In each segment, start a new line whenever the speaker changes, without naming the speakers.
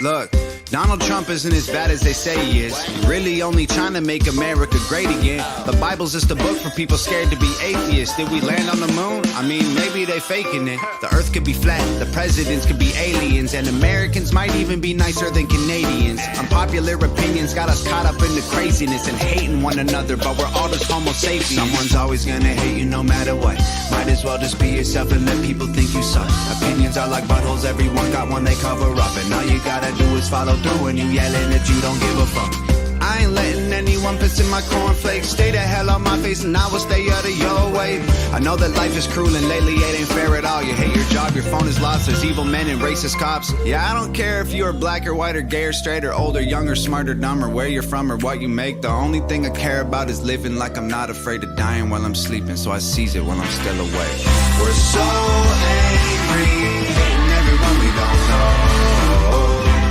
Look, Donald Trump isn't as bad as they say he is. Really only trying to make America great again. The Bible's just a book for people scared to be atheists. Did we land on the moon? I mean, maybe they faking it. The earth could be flat, the presidents could be aliens, and Americans might even be nicer than Canadians. Unpopular opinions got us caught up in the craziness and hating one another, but we're all just homo sapiens. Someone's always gonna hate you no matter what. Might as well just be yourself and let people think you suck. Opinions are like buttholes, everyone got one they cover up, and all you gotta do is follow through when you yelling that you don't give a fuck. I ain't letting anyone piss in my cornflakes. Stay the hell on my face and I will stay out of your way. I know that life is cruel and lately it ain't fair at all. You hate your job, your phone is lost, there's evil men and racist cops. Yeah, I don't care if you're black or white or gay or straight or old or young or smart or dumb or where you're from or what you make. The only thing I care about is living like I'm not afraid of dying while I'm sleeping, so I seize it while I'm still awake. We're so angry, hating everyone we don't know.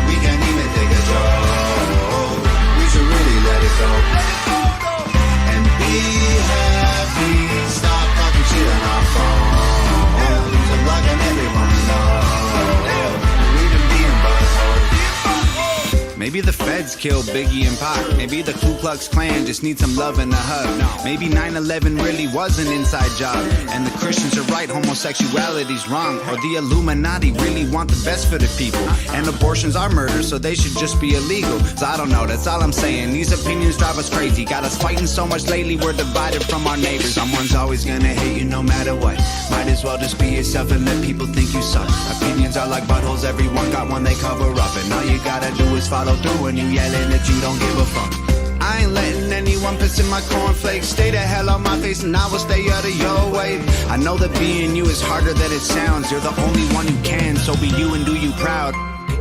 We can't even take a joke. We should really let it go and be happy. Stop talking shit on our phones. I'm blocking everyone we know. We've been being buttholes. Maybe the feds killed Biggie and Pac. Maybe the Ku Klux Klan just needs some love and a hug. Maybe 9/11 really was an inside job, and the Christians are right, homosexuality's wrong. Or the Illuminati really want the best for the people, and abortions are murder, so they should just be illegal. So I don't know, that's all I'm saying. These opinions drive us crazy. Got us fighting so much lately, we're divided from our neighbors. Someone's always gonna hate you no matter what. Might as well just be yourself and let people think you suck. Opinions are like buttholes, everyone got one they cover up, and all you gotta do is follow through when you yelling that you don't give a fuck. I ain't letting anyone piss in my cornflakes. Stay the hell on my face and I will stay out of your way. I know that being you is harder than it sounds. You're the only one who can, so be you and do you proud.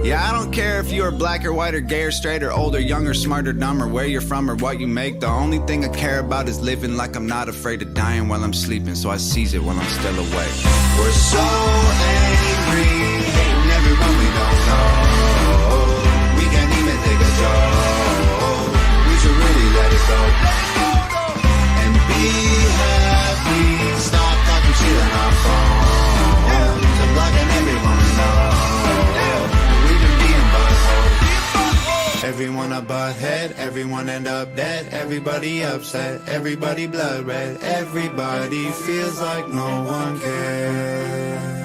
Yeah, I don't care if you're black or white or gay or straight or old or young or smart or dumb or where you're from or what you make. The only thing I care about is living like I'm not afraid of dying while I'm sleeping, so I seize it while I'm still awake. We're so angry, hating everyone we don't know. We can't even take a joke. We should really let it go and be happy. Stop talking shit on our phones. I'm blocking everyone we know. Everyone a butthead, everyone end up dead. Everybody upset, everybody blood red. Everybody feels like no one cares.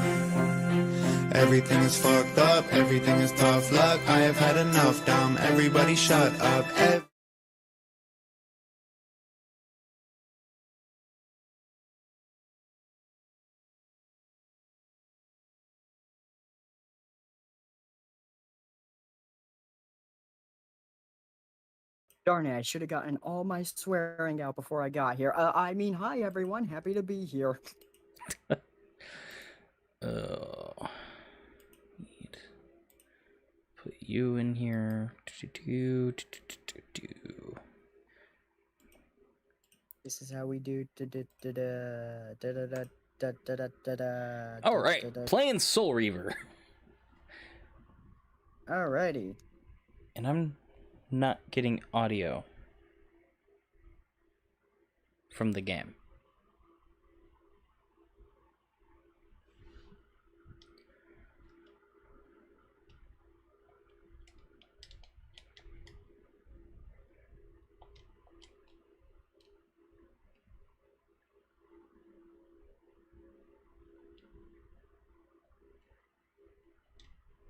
Everything is fucked up, everything is tough luck. I have had enough, dumb, everybody shut up.
Darn it, I should have gotten all my swearing out before I got here. I mean, hi everyone, happy to be here.
Need put you in here.
This is how we do.
All right, playing Soul Reaver.
Alrighty.
And I'm not getting audio from the game.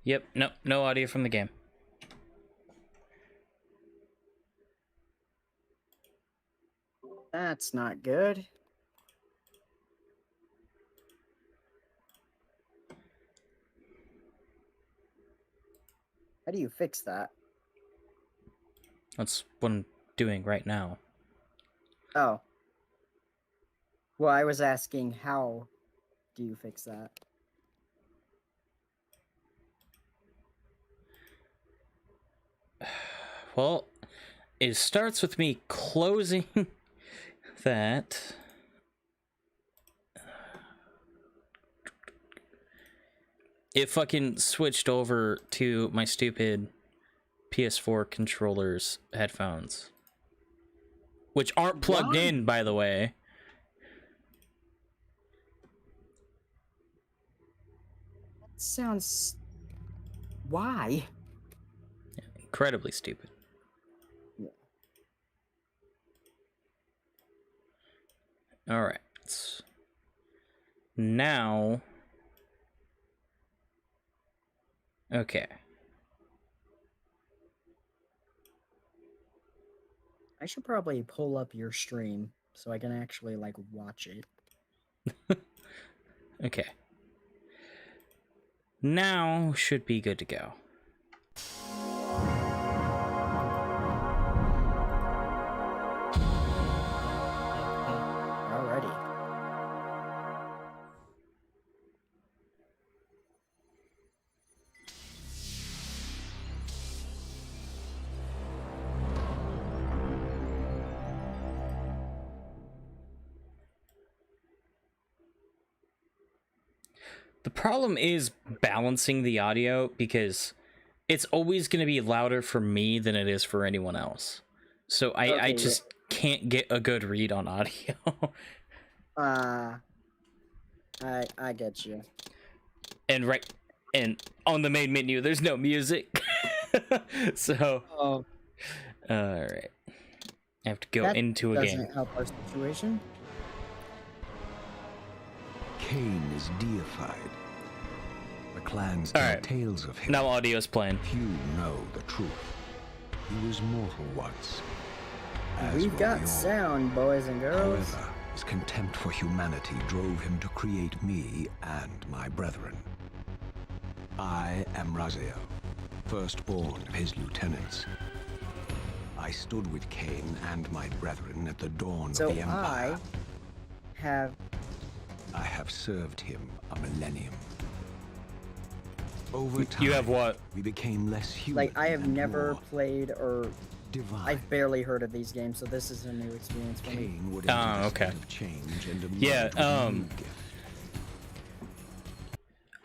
Yep, no audio from the game.
That's not good. How do you fix that?
That's what I'm doing right now.
Oh. Well, I was asking, how do you fix that?
Well, it starts with me closing that. It fucking switched over to my stupid PS4 controller's headphones, which aren't plugged in, by the way.
Sounds... Why?
incredibly stupid.
Yeah.
All right. Now, okay.
I should probably pull up your stream so I can actually like watch it.
Okay. Now should be good to go.
Alrighty.
The problem is balancing the audio because it's always going to be louder for me than it is for anyone else. So I
Okay,
just can't get a good read on audio.
I get you.
and on the main menu, there's no music. So,
Oh,
all right. I have to go
that
into a game.
doesn't help our situation.
Cain is deified. The clans
All
tell
right.
tales of him.
Now audio's playing.
Few know the truth. He was mortal once. as
We've
were
got
we all.
sound, boys and girls.
However, his contempt for humanity drove him to create me and my brethren. I am Raziel, firstborn of his lieutenants. I stood with Cain and my brethren at the dawn
So
of the Empire.
I
I have served him a millennium. Over time,
You have what?
we became less human.
I have
and
never
more
played or
divine.
I've barely heard of these games, so this is a new experience for me.
Cain would enter the
okay.
state of change and
Yeah,
emerge with a new gift.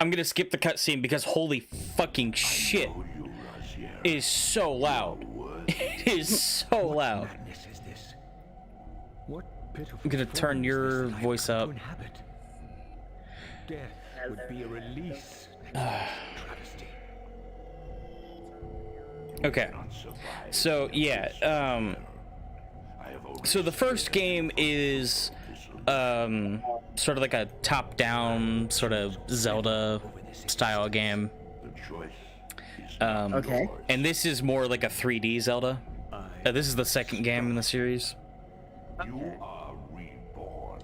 I'm gonna skip the cutscene because holy fucking shit, it is so loud. It is so loud.
Madness is this? What pitiful
I'm gonna turn
form is
your
this that I
voice
come to
up.
inhabit? Death would be a release. Travesty.
Okay. So yeah, so the first game is sort of like a top-down sort of Zelda style game.
Okay.
And this is more like a 3D Zelda. This is the second game in the series.
You are reborn.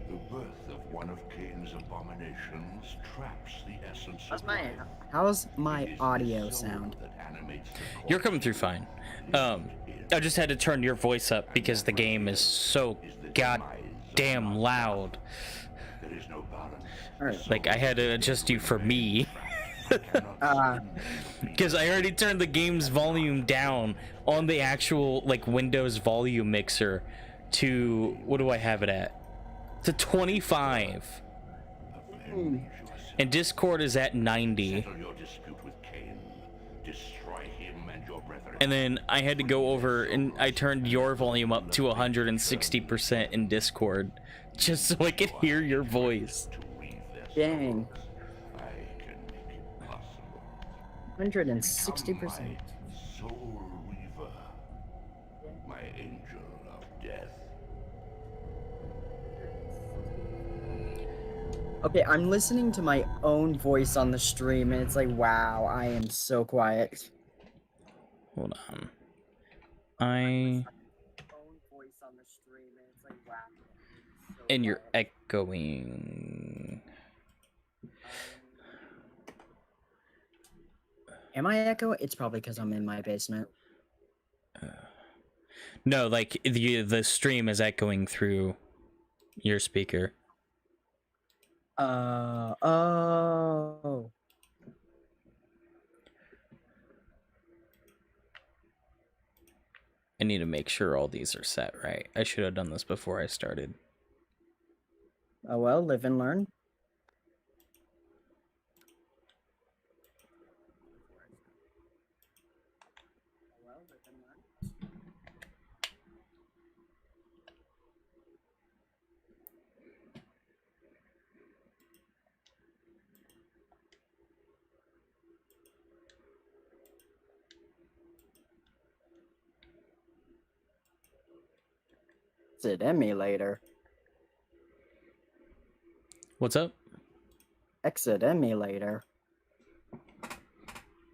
The birth of one of Cain's abominations traps the essence of life.
How's my
It is the
audio
soul
sound?
that animates the
You're coming through fine. I just had to turn your voice up because the game is so goddamn loud.
There is no balance.
Alright.
Like I had to adjust you for me. Because I already turned the game's volume down on the actual like Windows volume mixer to, what do I have it at? To 25. And Discord is at 90.
Settle your dispute with Cain. Destroy him and your brethren.
And then I had to go over and I turned your volume up to 160% in Discord just so I could hear your voice.
To weave their
Dang.
I can make it possible.
160%.
Soul Reaver, my angel of death.
Okay, I'm listening to my own voice on the stream, and it's like, wow, I am so quiet.
Hold on. I... And you're echoing.
Am I echo? It's probably because I'm in my basement.
No, like the stream is echoing through your speaker.
Oh.
I need to make sure all these are set right. I should have done this before I started.
Oh well, live and learn. Exit emulator.
What's up?
Exit emulator.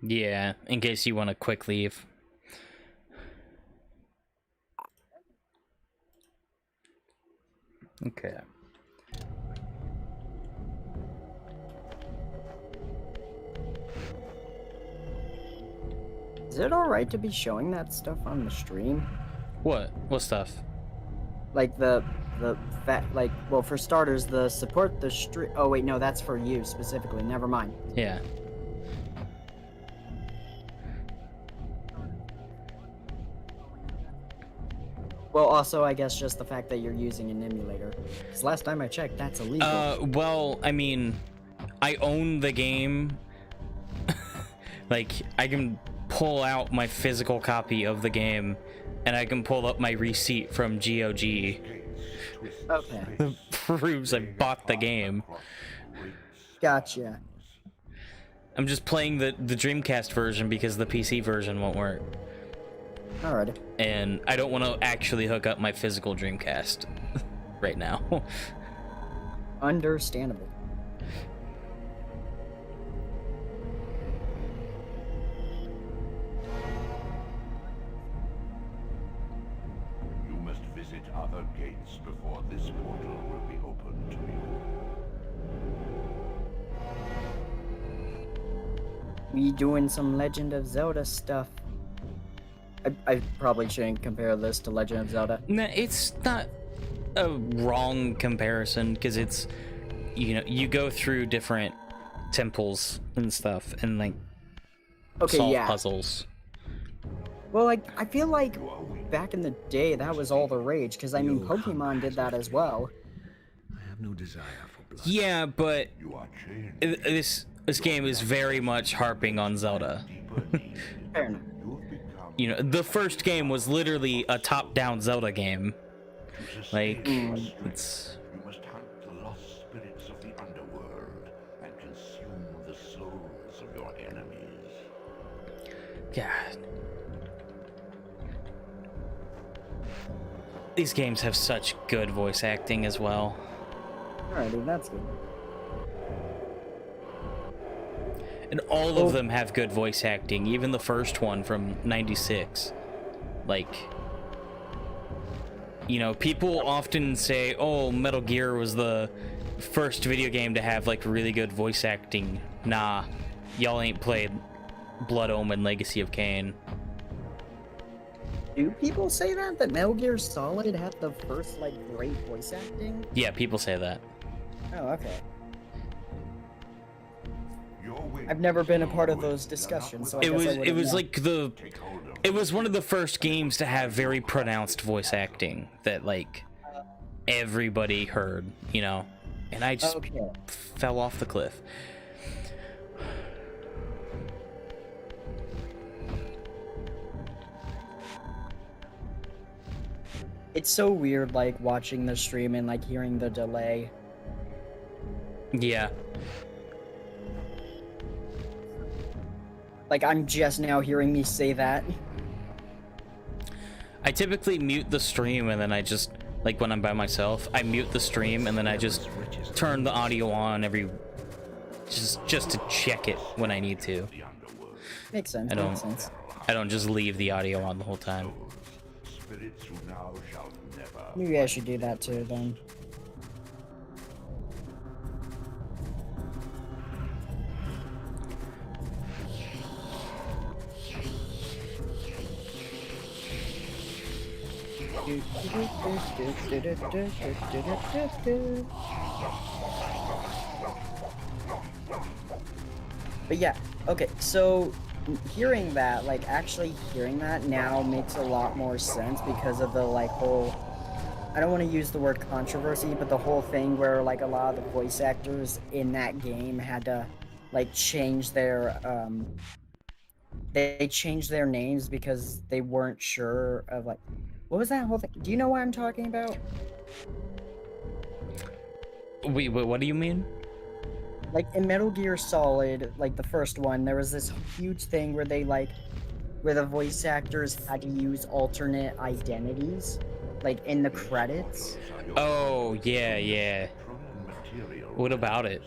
Yeah, in case you want to quick leave. Okay.
Is it alright to be showing that stuff on the stream?
What? What stuff?
Like the fact, like, well, for starters, the support the stream. Oh wait, no, that's for you specifically. Never mind.
Yeah.
Well, also, I guess just the fact that you're using an emulator. Because last time I checked, that's illegal.
Well, I mean, I own the game. Like, I can pull out my physical copy of the game, and I can pull up my receipt from GOG.
Okay.
That proves I bought the game.
Gotcha.
I'm just playing the Dreamcast version because the PC version won't work.
Alrighty.
And I don't want to actually hook up my physical Dreamcast right now.
Understandable.
You must visit other gates before this portal will be opened to you.
We doing some Legend of Zelda stuff. I probably shouldn't compare this to Legend of Zelda.
Nah, it's not a wrong comparison because it's, you know, you go through different temples and stuff and like solve puzzles.
Well, like, I feel like back in the day that was all the rage, because I mean Pokemon did that as well.
I have no desire for blood.
Yeah, but
You are changed.
this game is very much harping on Zelda.
Fair enough.
You've become
You know, the first game was literally a top-down Zelda game. Like, it's...
You must hunt the lost spirits of the underworld and consume the souls of your enemies.
God. These games have such good voice acting as well.
Alrighty, that's good.
And all of them have good voice acting, even the first one from '96. Like, you know, people often say, oh, Metal Gear was the first video game to have, like, really good voice acting. Nah, y'all ain't played Blood Omen Legacy of Kain.
Do people say that? That Metal Gear Solid had the first, like, great voice acting?
Yeah, people say that.
Oh, okay.
Your wings
I've never been a part of
will
those
not
discussions, so I
It
guess I
was
wouldn't know.
like the...
take hold of
It was one of the first games to have very pronounced voice acting that, like, everybody heard, you know? And I just
Okay.
fell off the cliff.
It's so weird, like, watching the stream and, like, hearing the delay.
Yeah.
Like, I'm just now hearing me say that.
I typically mute the stream and then I just, like, when I'm by myself, I mute the stream and then I just turn the audio on every... Just to check it when I need to.
the underworld.
Makes sense,
I don't-
makes sense.
I don't just leave the audio on the whole time.
Spirits who now shall never.
Maybe I should do that too, then. But yeah, okay, so hearing that, like, actually hearing that now makes a lot more sense because of the, like, whole, I don't want to use the word controversy, but the whole thing where, like, a lot of the voice actors in that game had to, like, change their, they changed their names because they weren't sure of, like, what was that whole thing? Do you know what I'm talking about?
Wait, what do you mean?
Like, in Metal Gear Solid, like, the first one, there was this huge thing where they, like, where the voice actors had to use alternate identities. like in the credits.
Oh, yeah. What about it?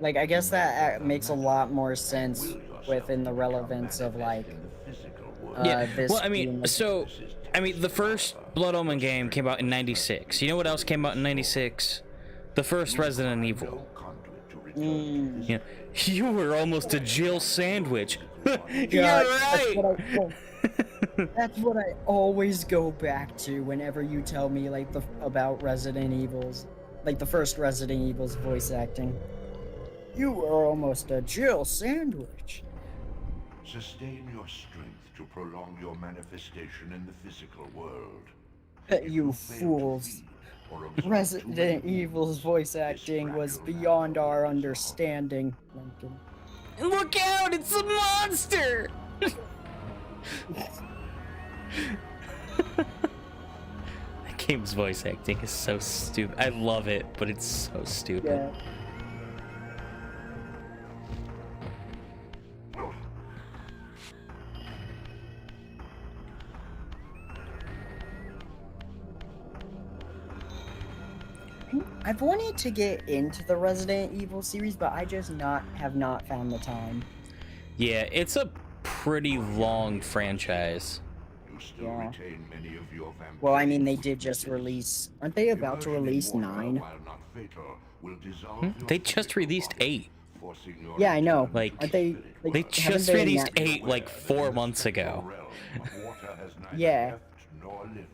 Like, I guess that makes a lot more sense within the relevance of like this.
Well, I
being
mean,
a-
so the first Blood Omen game came out in '96. You know what else came out in '96? The first Resident Evil. Yeah. You were almost a Jill sandwich. Yeah, right.
That's what I always go back to whenever you tell me like about Resident Evils, like the first Resident Evil's voice acting. You were almost a Jill sandwich.
Sustain your strength to prolong your manifestation in the physical world.
You fools. Resident Evil's voice acting was beyond our understanding.
Look out! It's a monster. That game's voice acting is so stupid. I love it, but it's so stupid.
Yeah. I've wanted to get into the Resident Evil series, but I just have not found the time.
Yeah, it's a pretty long franchise.
You still
Yeah.
retain many of your vampire
Well, I mean, they did just release. Aren't they about to release
Version in mortal,
9?
while not fatal, will dissolve your
They just
physical
released
body,
8.
forcing your
Yeah, I know.
Like,
Aren't they? Like,
They
haven't
just
they
released
annou-
8 like 4 months ago.
realm of water has neither
Yeah.
heft nor lift.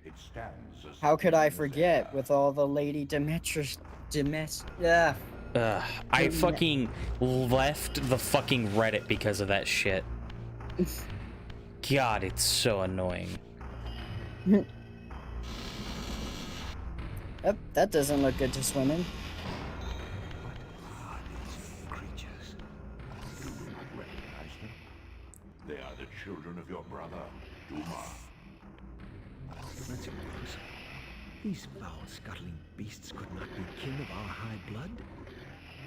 It stands as
How could I
firm as
forget
air.
with all the Lady Yeah.
I fucking left the fucking Reddit because of that shit. God, it's so annoying.
Yep, that doesn't look good to swim in.
Creatures.
Do you not recognize them? They are the children of your brother, Duma.
That's impossible. These foul, scuttling beasts could not be kin of our high blood.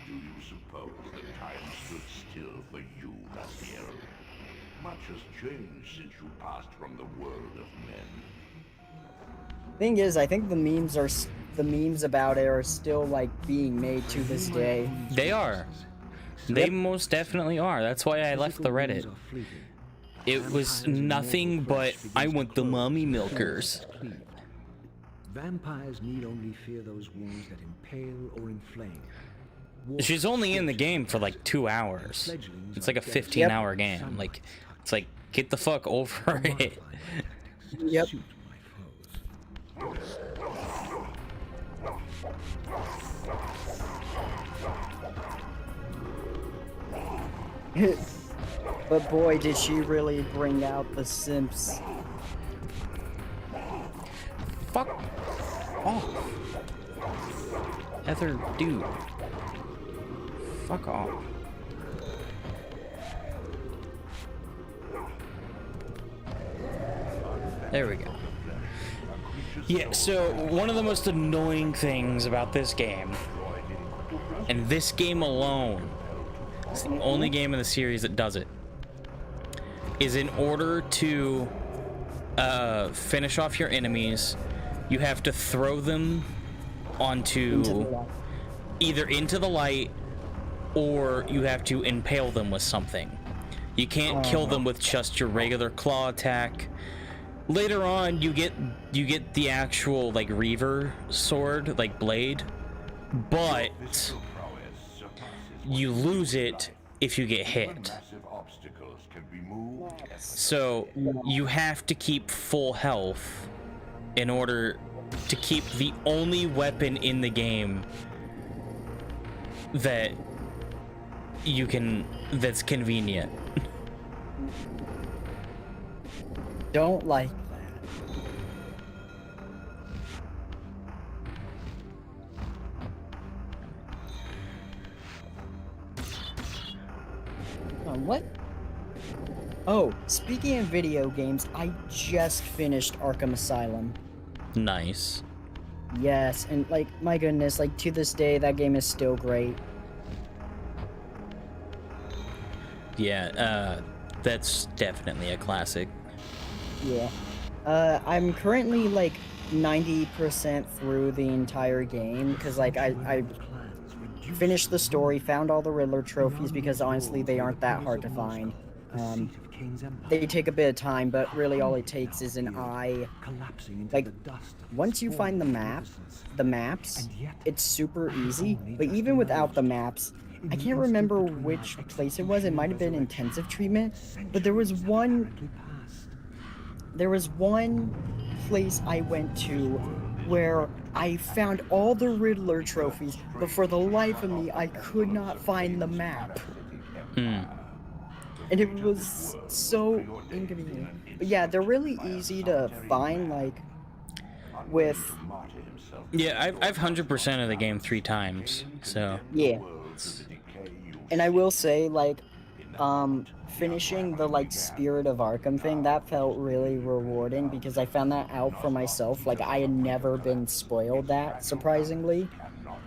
Do you suppose that time stood still for you, Raziel? Much has changed since you passed from the world of men.
Thing is, I think the memes about it are still like being made to this day.
They are. They most definitely are. That's why I left the Reddit. It was nothing but, I want the mommy milkers.
Vampires need only fear those wounds that impale or inflame.
She's only in the game for like 2 hours. It's like a 15-hour game. Like, it's like, get the fuck over it.
Yep.
Suit my foes.
But boy, did she really bring out the simps.
Fuck off. Other dude. Fuck off. There we go. Yeah, so one of the most annoying things about this game, and this game alone, it's the only game in the series that does it, is in order to finish off your enemies, you have to throw them onto either into the light, or you have to impale them with something. You can't kill them with just your regular claw attack. Later on, you get the actual like Reaver sword, like blade, but you lose it if you get hit.
Massive obstacles can be moved.
So you have to keep full health in order to keep the only weapon in the game that you can, that's convenient.
Don't like that. What? Oh, speaking of video games, I just finished Arkham Asylum.
Nice.
Yes, and like, my goodness, like to this day, that game is still great.
Yeah, that's definitely a classic.
Yeah. I'm currently like 90% through the entire game because like I finished the story, found all the Riddler trophies because honestly they aren't that hard to find. They take a bit of time, but really all it takes is an eye. Like once you find the maps, it's super easy. But even without the maps, I can't remember which place it was. It might have been intensive treatment, but there was one place I went to where I found all the Riddler trophies, but for the life of me, I could not find the map. And it was so inconvenient. But yeah, they're really easy to find, like, with...
Yeah, I've 100% of the game 3 times, so...
Yeah. And I will say, like, finishing the, like, Spirit of Arkham thing, that felt really rewarding because I found that out for myself. Like, I had never been spoiled that, surprisingly.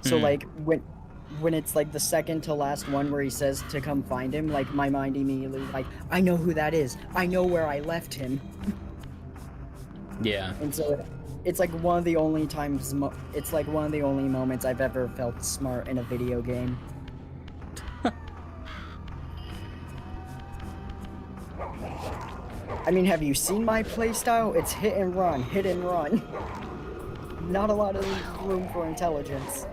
So, like, when it's, like, the second to last one where he says to come find him, like, my mind immediately, like, I know who that is. I know where I left him.
Yeah.
And so, it's, like, one of the only times, it's, like, one of the only moments I've ever felt smart in a video game. I mean, have you seen my playstyle? It's hit and run, hit and run. Not a lot of room for intelligence.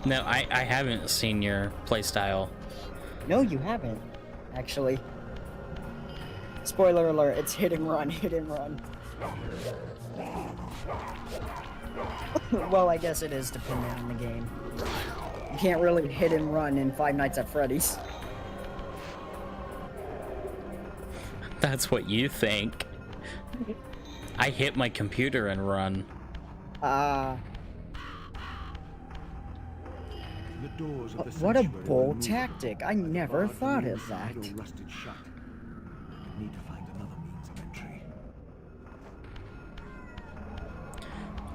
No, I haven't seen your playstyle.
No, you haven't, actually. Spoiler alert, it's hit and run, hit and run. Well, I guess it is dependent on the game. You can't really hit and run in Five Nights at Freddy's.
That's what you think. I hit my computer and run.
What a bold tactic. I never thought of that.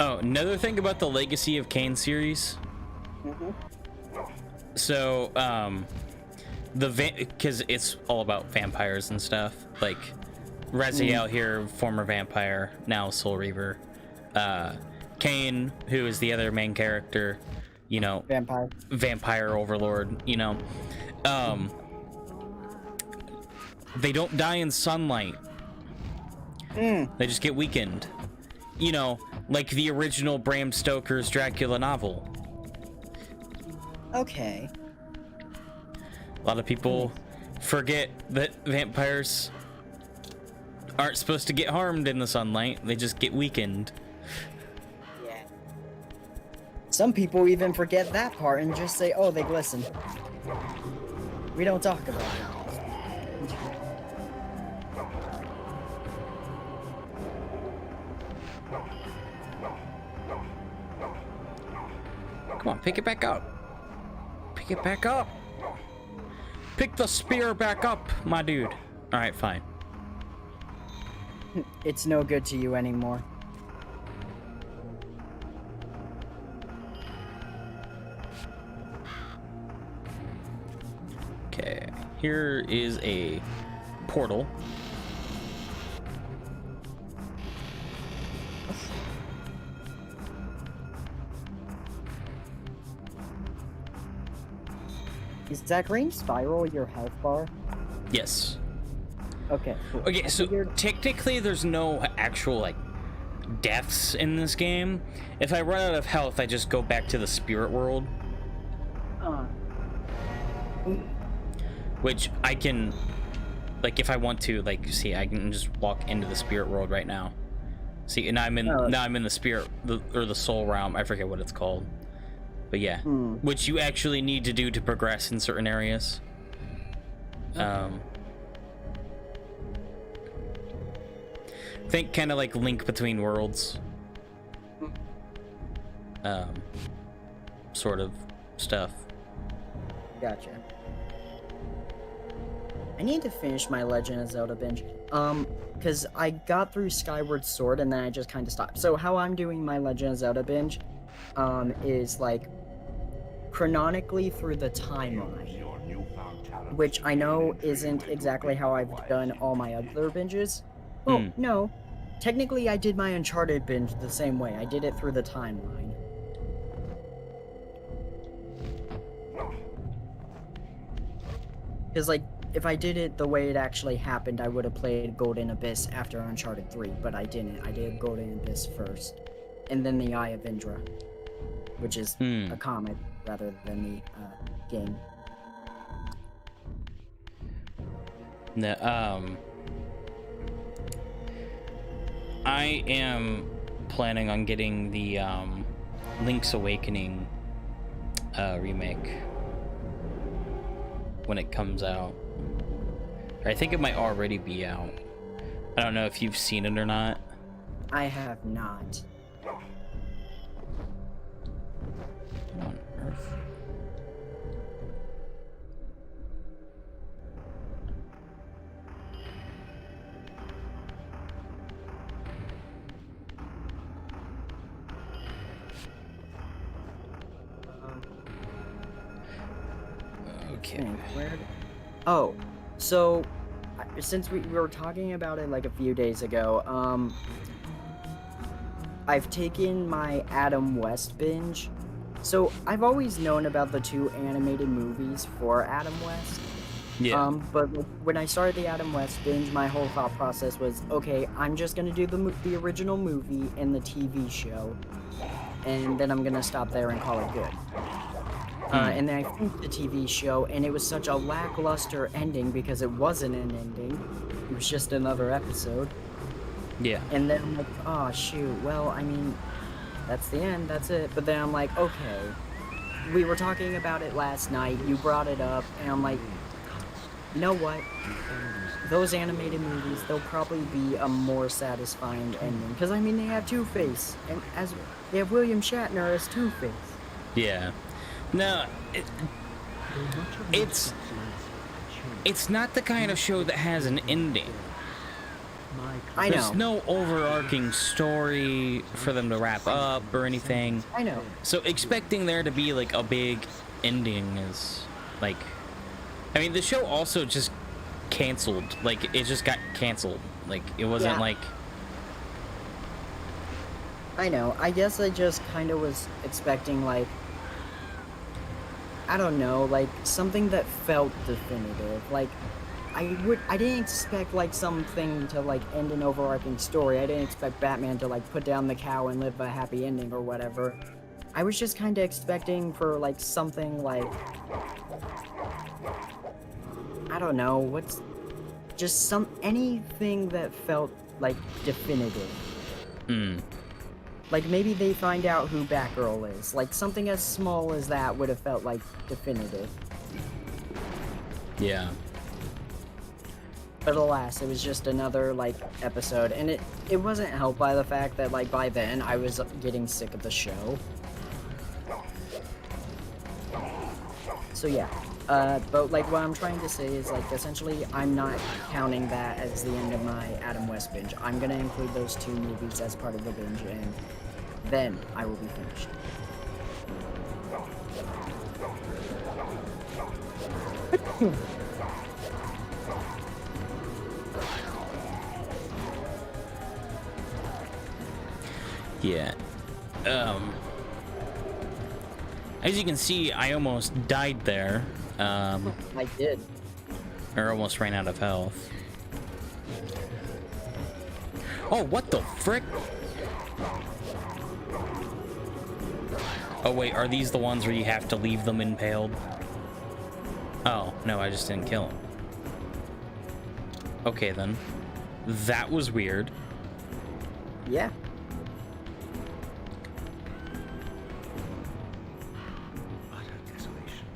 Oh, another thing about the Legacy of Kain series. So, because it's all about vampires and stuff. Like, Raziel here, former vampire, now Soul Reaver. Kain, who is the other main character, you know, vampire overlord, you know. They don't die in sunlight. They just get weakened. You know, like the original Bram Stoker's Dracula novel.
Okay.
A lot of people forget that vampires aren't supposed to get harmed in the sunlight. They just get weakened.
Yeah. Some people even forget that part and just say, oh, they glisten. We don't talk about it.
Come on, pick it back up. Pick it back up. Pick the spear back up, my dude. Alright, fine.
It's no good to you anymore.
Okay, here is a portal.
Is that green spiral your health bar?
Yes.
Okay, cool.
Okay, so technically there's no actual, like, deaths in this game. If I run out of health, I just go back to the spirit world. Which I can, like, if I want to, like, see, I can just walk into the spirit world right now. See, and now I'm in the spirit, or the soul realm. I forget what it's called. But yeah, which you actually need to do to progress in certain areas. Think kind of like Link Between Worlds. Sort of stuff.
Gotcha. I need to finish my Legend of Zelda binge. Because I got through Skyward Sword and then I just kind of stopped. So how I'm doing my Legend of Zelda binge, is like chronically through the timeline, which I know isn't exactly how I've done all my other binges, Oh, no. Technically, I did my Uncharted binge the same way. I did it through the timeline. Because, like, if I did it the way it actually happened, I would have played Golden Abyss after Uncharted 3, but I didn't. I did Golden Abyss first. And then the Eye of Indra, which is a comic rather than the game.
No, I am planning on getting the Link's Awakening remake when it comes out. Or I think it might already be out. I don't know if you've seen it or not.
I have not.
What on earth? Okay.
Oh, so since we were talking about it like a few days ago, I've taken my Adam West binge. So I've always known about the 2 animated movies for Adam West.
Yeah.
But when I started the Adam West binge, my whole thought process was, okay, I'm just gonna do the original movie and the TV show, and then I'm gonna stop there and call it good. And then I finished the TV show, and it was such a lackluster ending because it wasn't an ending. It was just another episode.
Yeah.
And then I'm like, oh shoot, well, I mean, that's the end, that's it. But then I'm like, okay, we were talking about it last night, you brought it up, and I'm like, you know what? Those animated movies, they'll probably be a more satisfying ending. Because, I mean, they have Two-Face, and as they have William Shatner as Two-Face.
Yeah. No, it's not the kind of show that has an ending.
I know.
There's no overarching story for them to wrap up or anything.
I know.
So expecting there to be like a big ending is like, I mean, the show also just canceled. Like, it just got canceled. Like, it wasn't like.
I know. I guess I just kind of was expecting, like, I don't know, like, something that felt definitive. Like, I didn't expect, like, something to, like, end an overarching story. I didn't expect Batman to, like, put down the cow and live a happy ending or whatever. I was just kind of expecting for, like, something, like, I don't know, just anything that felt, like, definitive. Like, maybe they find out who Batgirl is. Like, something as small as that would have felt, like, definitive.
Yeah.
But alas, it was just another, like, episode. And it wasn't helped by the fact that, like, by then, I was getting sick of the show. So, yeah. But, like, what I'm trying to say is, like, essentially, I'm not counting that as the end of my Adam West binge. I'm gonna include those 2 movies as part of the binge, and then I will be finished.
Yeah. As you can see, I almost died there.
I did.
Or almost ran out of health. Oh, what the frick? Oh wait, are these the ones where you have to leave them impaled? Oh, no, I just didn't kill him. Okay then. That was weird.
Yeah.
Utter desolation.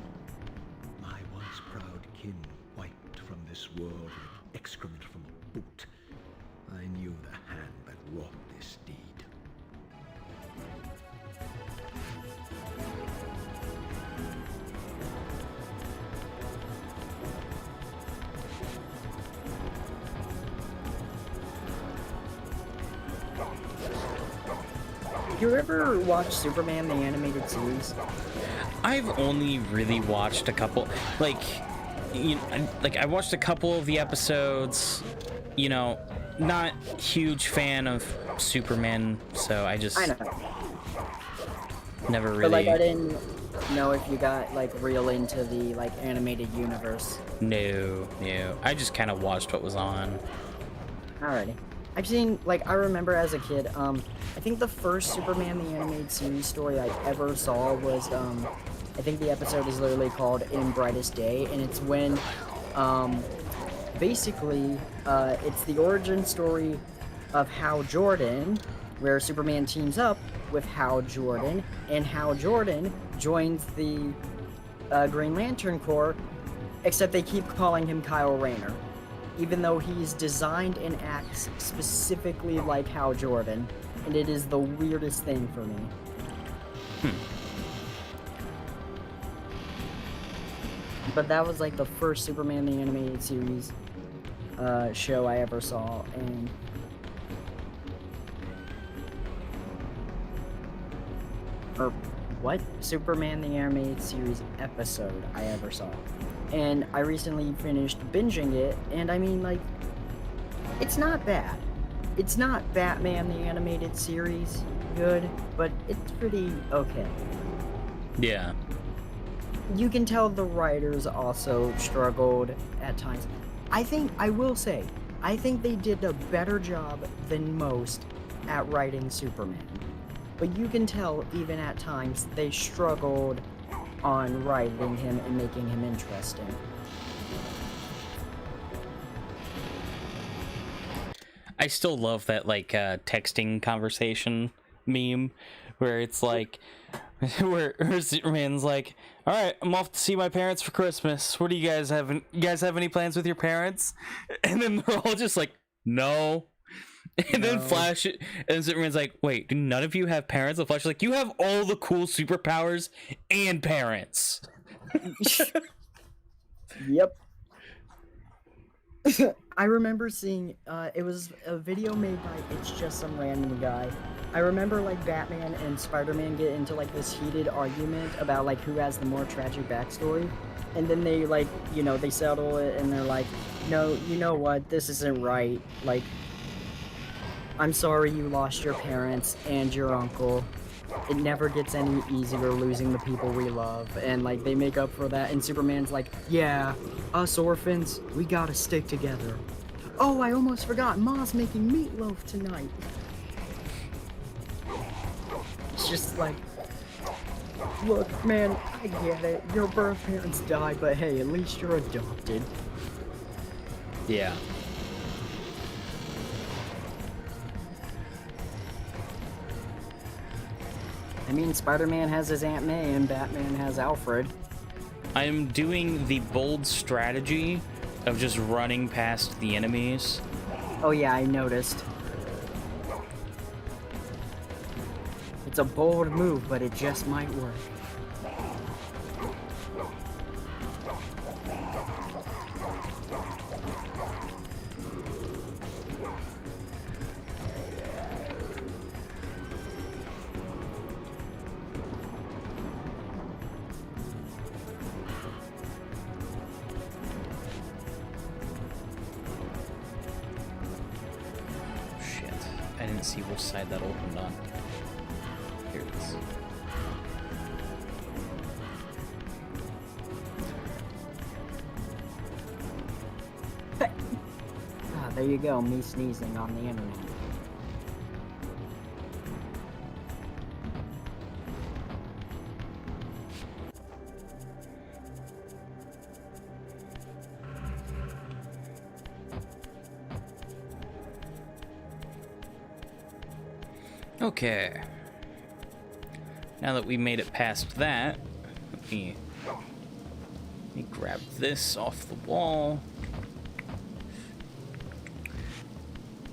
My once proud kin wiped from this world like excrement from a boot. I knew the hand that wrought this deed.
You ever watch Superman, the animated series?
I've only really watched a couple, like, I watched a couple of the episodes, you know, not huge fan of Superman, so I just
I know.
never
But
really.
like I didn't know if you got like real into the like animated universe.
No. I just kind of watched what was on.
Alrighty. I've seen, like, I remember as a kid, I think the first Superman the Animated Series story I ever saw was, I think the episode is literally called In Brightest Day, and it's when, basically, it's the origin story of Hal Jordan, where Superman teams up with Hal Jordan, and Hal Jordan joins the Green Lantern Corps, except they keep calling him Kyle Rayner, even though he's designed and acts specifically like Hal Jordan, and it is the weirdest thing for me. But that was like the first Superman the Animated Series show I ever saw, and or what? Superman the Animated Series episode I ever saw. And I recently finished binging it, and I mean, like, it's not bad. It's not Batman the Animated Series good, but it's pretty okay.
Yeah.
You can tell the writers also struggled at times. I will say, I think they did a better job than most at writing Superman. But you can tell, even at times, they struggled on writing him and making him interesting.
I still love that, like, texting conversation meme where it's like, where Superman's like, all right, I'm off to see my parents for Christmas. What do you guys have? You guys have any plans with your parents? And then they're all just like, no. And then Flash, and Superman's like, wait, do none of you have parents? And Flash is like, you have all the cool superpowers and parents.
Yep. I remember seeing, it was a video made by It's Just Some Random Guy. I remember, like, Batman and Spider-Man get into, like, this heated argument about, like, who has the more tragic backstory. And then they, like, you know, they settle it, and they're like, no, you know what, this isn't right. Like, I'm sorry you lost your parents and your uncle. It never gets any easier losing the people we love. And, like, they make up for that, and Superman's like, yeah, us orphans, we gotta stick together. Oh, I almost forgot, Ma's making meatloaf tonight. It's just like, look, man, I get it. Your birth parents died, but hey, at least you're adopted.
Yeah.
I mean, Spider-Man has his Aunt May and Batman has Alfred.
I'm doing the bold strategy of just running past the enemies.
Oh yeah, I noticed. It's a bold move, but it just might work.
Shit. I didn't see which side that opened on. Here it is.
Ah, there you go, me sneezing on the internet.
Okay. Now that we made it past that, let me grab this off the wall.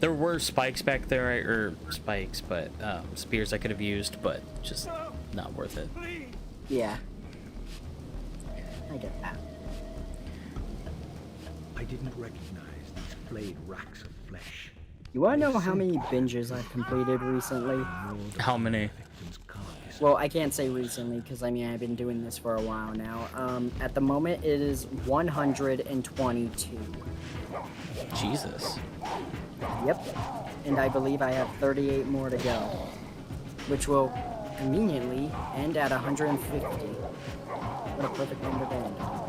There were spikes back there, or spikes, but spears I could have used, but just not worth it.
Yeah. I get that.
I didn't recognize these flayed racks of flesh.
You wanna know how many binges I've completed recently?
How many?
Well, I can't say recently, because I mean, I've been doing this for a while now. At the moment, it is 122.
Jesus.
Yep. And I believe I have 38 more to go, which will conveniently end at 150. What a perfect number to end on.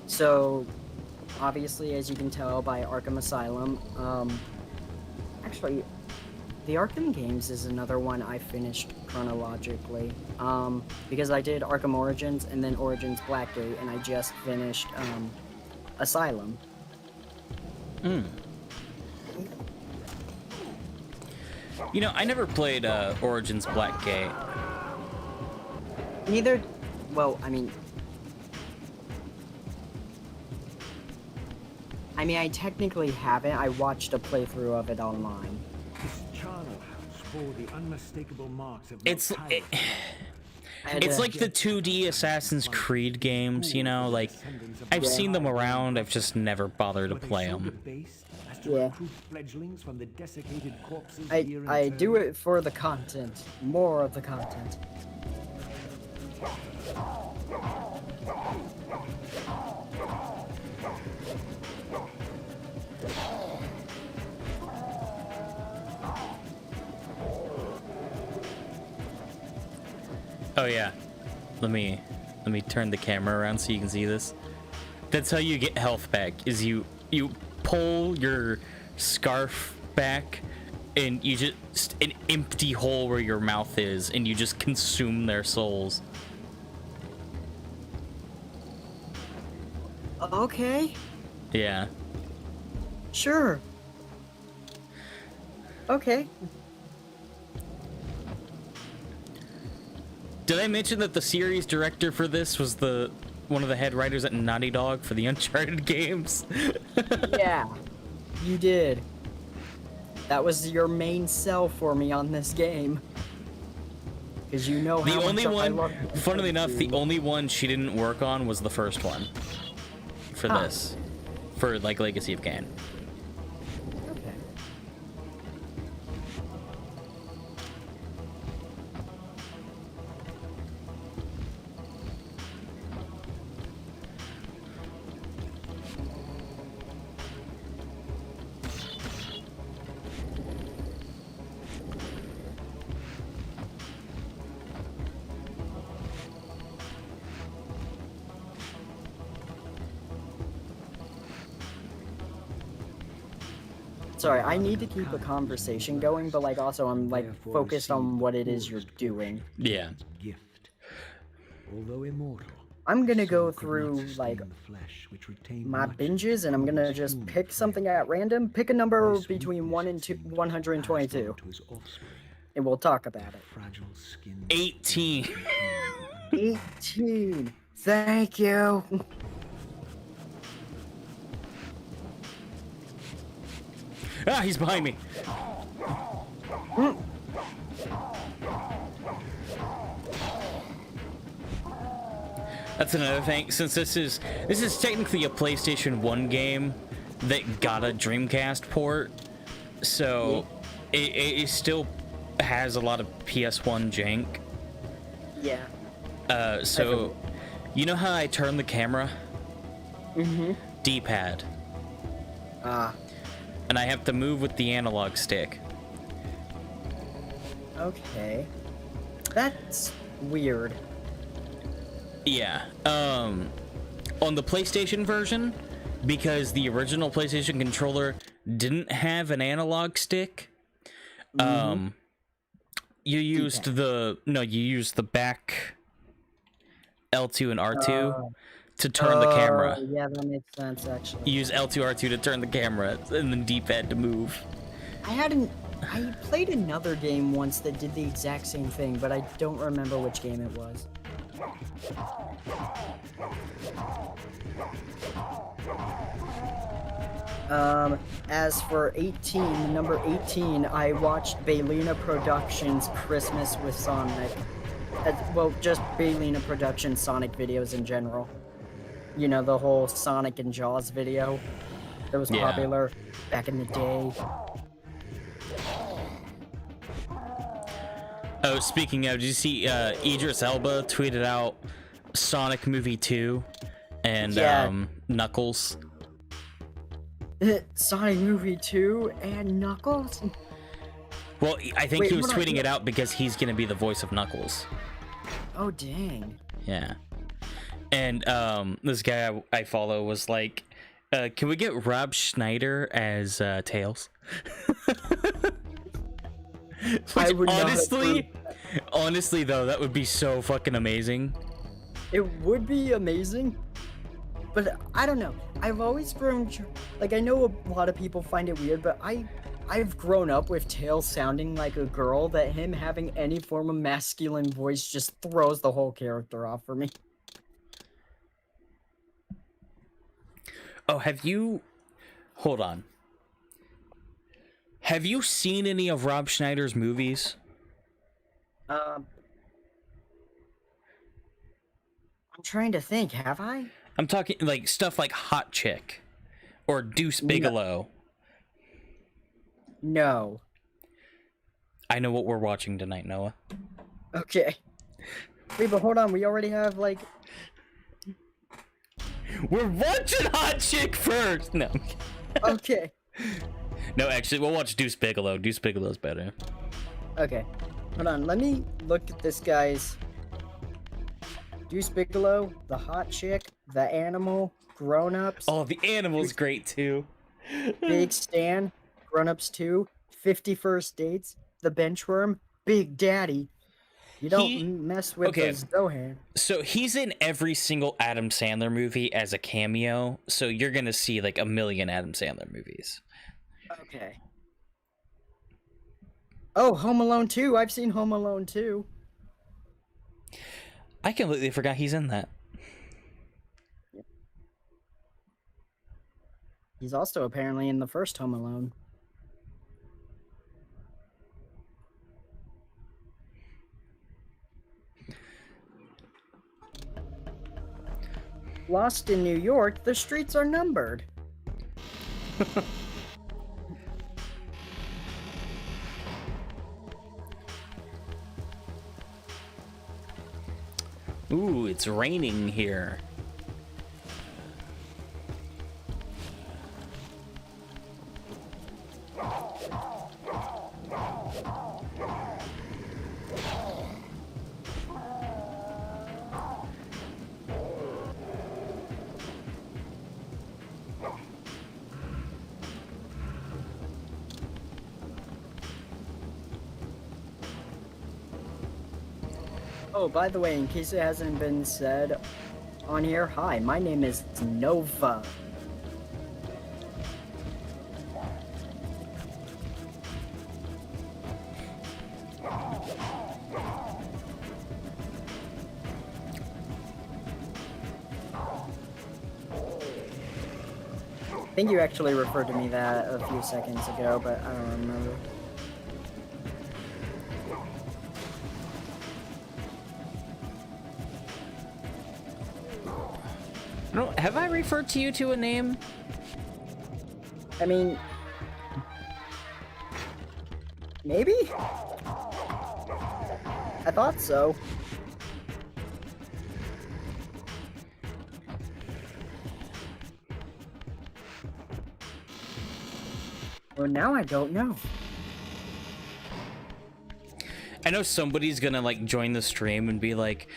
So, obviously, as you can tell by Arkham Asylum, actually, the Arkham games is another one I finished chronologically, because I did Arkham Origins and then Origins Blackgate, and I just finished, Asylum.
You know, I never played Origins Blackgate.
Neither, well, I technically haven't. I watched a playthrough of it online.
It's like the 2D Assassin's Creed games, you know, like I've seen them around, I've just never bothered to play them.
Yeah. I do it for the content. More of the content.
Oh yeah, let me turn the camera around so you can see this. That's how you get health back, is you pull your scarf back and you just an empty hole where your mouth is and you just consume their souls.
Okay.
Yeah.
Sure. Okay.
Did I mention that the series director for this was one of the head writers at Naughty Dog for the Uncharted games?
Yeah, you did. That was your main sell for me on this game. Because you know how much I love it.
Funnily enough, the only one she didn't work on was the first one. For this. For, like, Legacy of Kain.
Okay. Sorry, I need to keep a conversation going, but like also I'm like focused on what it is you're doing.
Yeah.
I'm gonna go through like my binges and I'm gonna just pick something at random. Pick a number between 1 and 122. And we'll talk about it.
18.
18. Thank you.
Ah, he's behind me. That's another thing. Since this is technically a PlayStation 1 game that got a Dreamcast port, so it still has a lot of PS1 jank.
Yeah.
So you know how I turn the camera?
Mm-hmm.
D-pad. And I have to move with the analog stick.
Okay. That's weird.
Yeah. On the PlayStation version, because the original PlayStation controller didn't have an analog stick, you used you used the back L2 and R2 to turn the camera.
Yeah, that makes sense, actually.
You use L2, R2 to turn the camera, and then D-pad to move.
I played another game once that did the exact same thing, but I don't remember which game it was. As for 18, the number 18, I watched Baylina Productions' Christmas with Sonic. Well, just Baylina Productions Sonic videos in general. You know, the whole Sonic and Jaws video that was popular back in the day.
Oh, speaking of, did you see Idris Elba tweeted out Sonic Movie 2 and
Yeah.
Knuckles?
Sonic Movie 2 and Knuckles?
Well, I think
Wait,
he was
hold on,
tweeting
yeah.
it out because he's gonna be the voice of Knuckles.
Oh, dang.
Yeah. And this guy I follow was like, can we get Rob Schneider as Tails?
I
Which
would not
honestly though, that would be so fucking amazing.
It would be amazing, but I don't know. I've always grown, like, I know a lot of people find it weird, but I've grown up with Tails sounding like a girl, that him having any form of masculine voice just throws the whole character off for me.
Oh, hold on. Have you seen any of Rob Schneider's movies?
I'm trying to think, have I?
I'm talking like stuff like Hot Chick or Deuce Bigelow.
No.
I know what we're watching tonight, Noah.
Okay. Wait, but hold on, we already have, like...
We're watching Hot Chick first! No.
Okay.
No, actually, we'll watch Deuce Bigelow. Deuce Bigelow's better.
Okay. Hold on, let me look at this guy's... Deuce Bigelow, The Hot Chick, The Animal, Grown Ups,
Oh, the animal's great too.
Big Stan, Grown Ups 2, 50 First Dates, The Benchworm, Big Daddy. You don't mess with
okay.
those Zohan.
So he's in every single Adam Sandler movie as a cameo. So you're gonna see like a million Adam Sandler movies.
Okay. Oh, Home Alone 2. I've seen Home Alone 2.
I completely forgot he's in that.
He's also apparently in the first Home Alone. Lost in New York, the streets are numbered.
Ooh, it's raining here.
Oh, by the way, in case it hasn't been said on here, hi, my name is Nova. I think you actually referred to me that a few seconds ago, but I don't remember.
No, have I referred to you to a name?
I mean, maybe? I thought so. Well, now I don't know.
I know somebody's gonna like join the stream and be like,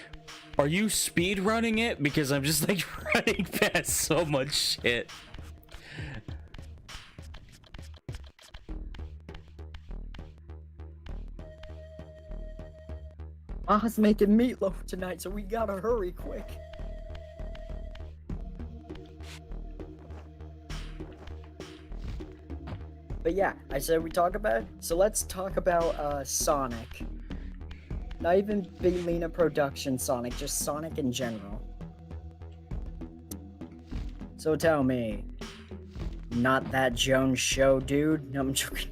are you speed running it? Because I'm just like running past so much shit.
Ma's making meatloaf tonight, so we gotta hurry quick. But yeah, I said we talk about it, so let's talk about Sonic. Not even Big Lena production Sonic, just Sonic in general. So tell me, not that Jones show, dude? No, I'm joking.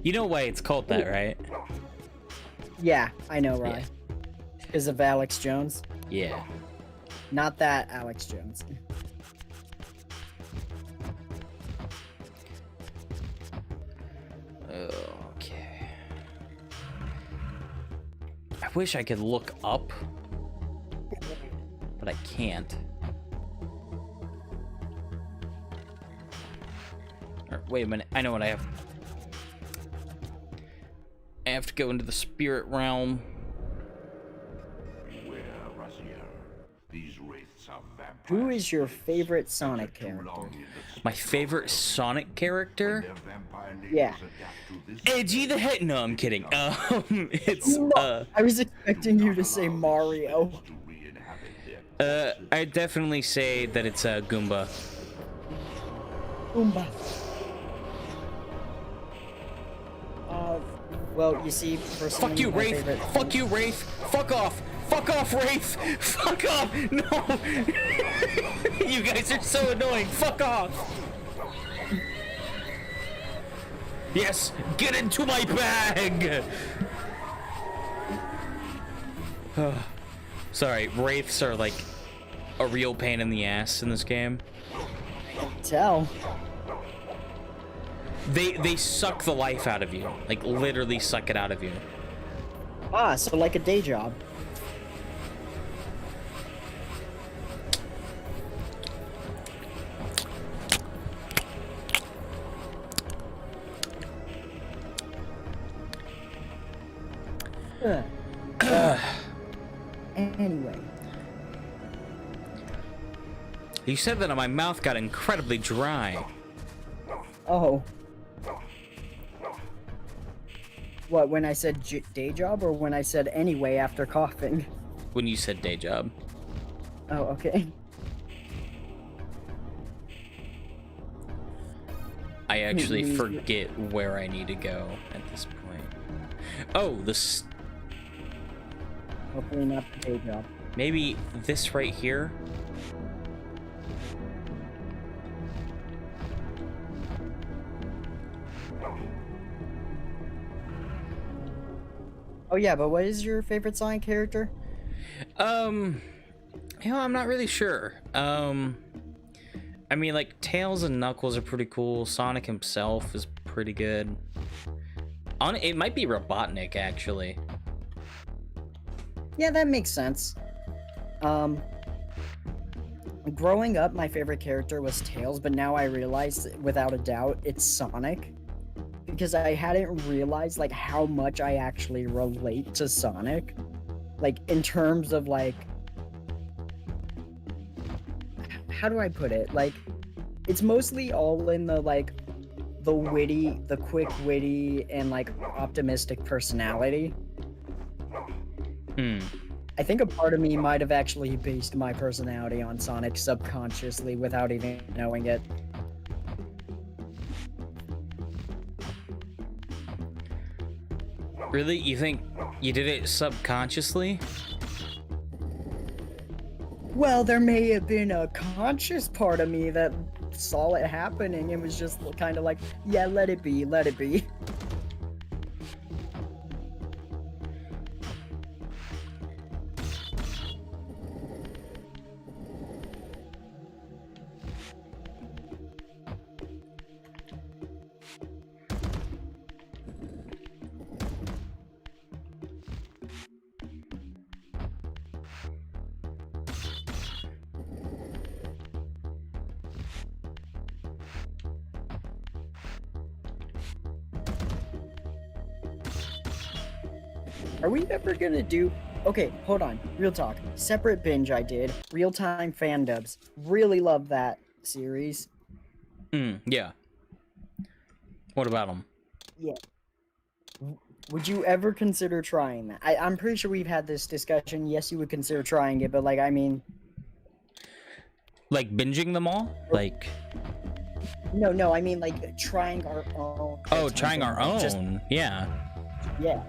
You know why it's called that, right?
Yeah, I know, right? Because of Alex Jones?
Yeah.
Not that Alex Jones.
wish I could look up, but I can't. Wait a minute, I know what I have. I have to go into the spirit realm.
Beware, Raziel. These wraiths are vampires.
Who is your favorite Sonic character?
My favorite Sonic character?
Their vampire neighbors
Yeah.
adapt to this
Edgy the Head. No, I'm kidding. It's
I was expecting you to say Mario.
to re-inhabit their
I definitely say that it's a Goomba.
Oomba. Well, you see, personally,
Fuck you,
my
Wraith.
favorite-
Fuck you, Wraith. Fuck off. Fuck off, Wraith. Fuck off. No. You guys are so annoying. Fuck off. Yes, get into my bag. Sorry, Wraiths are like a real pain in the ass in this game.
Tell.
They suck the life out of you. Like literally suck it out of you.
Ah, so like a day job. Anyway.
You said that my mouth got incredibly dry.
Oh. What, when I said day job or when I said anyway after coughing?
When you said day job.
Oh, okay.
I actually forget where I need to go at this point. Oh, this...
Hopefully not the day job.
Maybe this right here?
Oh yeah, but what is your favorite Sonic character?
You know, I'm not really sure. I mean, like, Tails and Knuckles are pretty cool. Sonic himself is pretty good. It might be Robotnik, actually.
Yeah, that makes sense. Growing up, my favorite character was Tails, but now I realize, without a doubt, it's Sonic. Because I hadn't realized, like, how much I actually relate to Sonic. Like, in terms of, like... How do I put it? Like, it's mostly all in the, like, the witty, the quick witty, and, like, optimistic personality. I think a part of me might have actually based my personality on Sonic subconsciously without even knowing it.
Really? You think you did it subconsciously?
Well, there may have been a conscious part of me that saw it happening and was just kind of like, yeah, let it be, let it be. Are we ever gonna do... Okay, hold on. Real talk. Separate binge I did. Real-time fan dubs. Really love that series.
Yeah. What about them?
Yeah. Would you ever consider trying that? I'm pretty sure we've had this discussion. Yes, you would consider trying it, but, like, I mean...
Like binging them all? Like...
No, I mean, like, trying our own...
Oh, trying our own?
Just,
yeah.
yeah.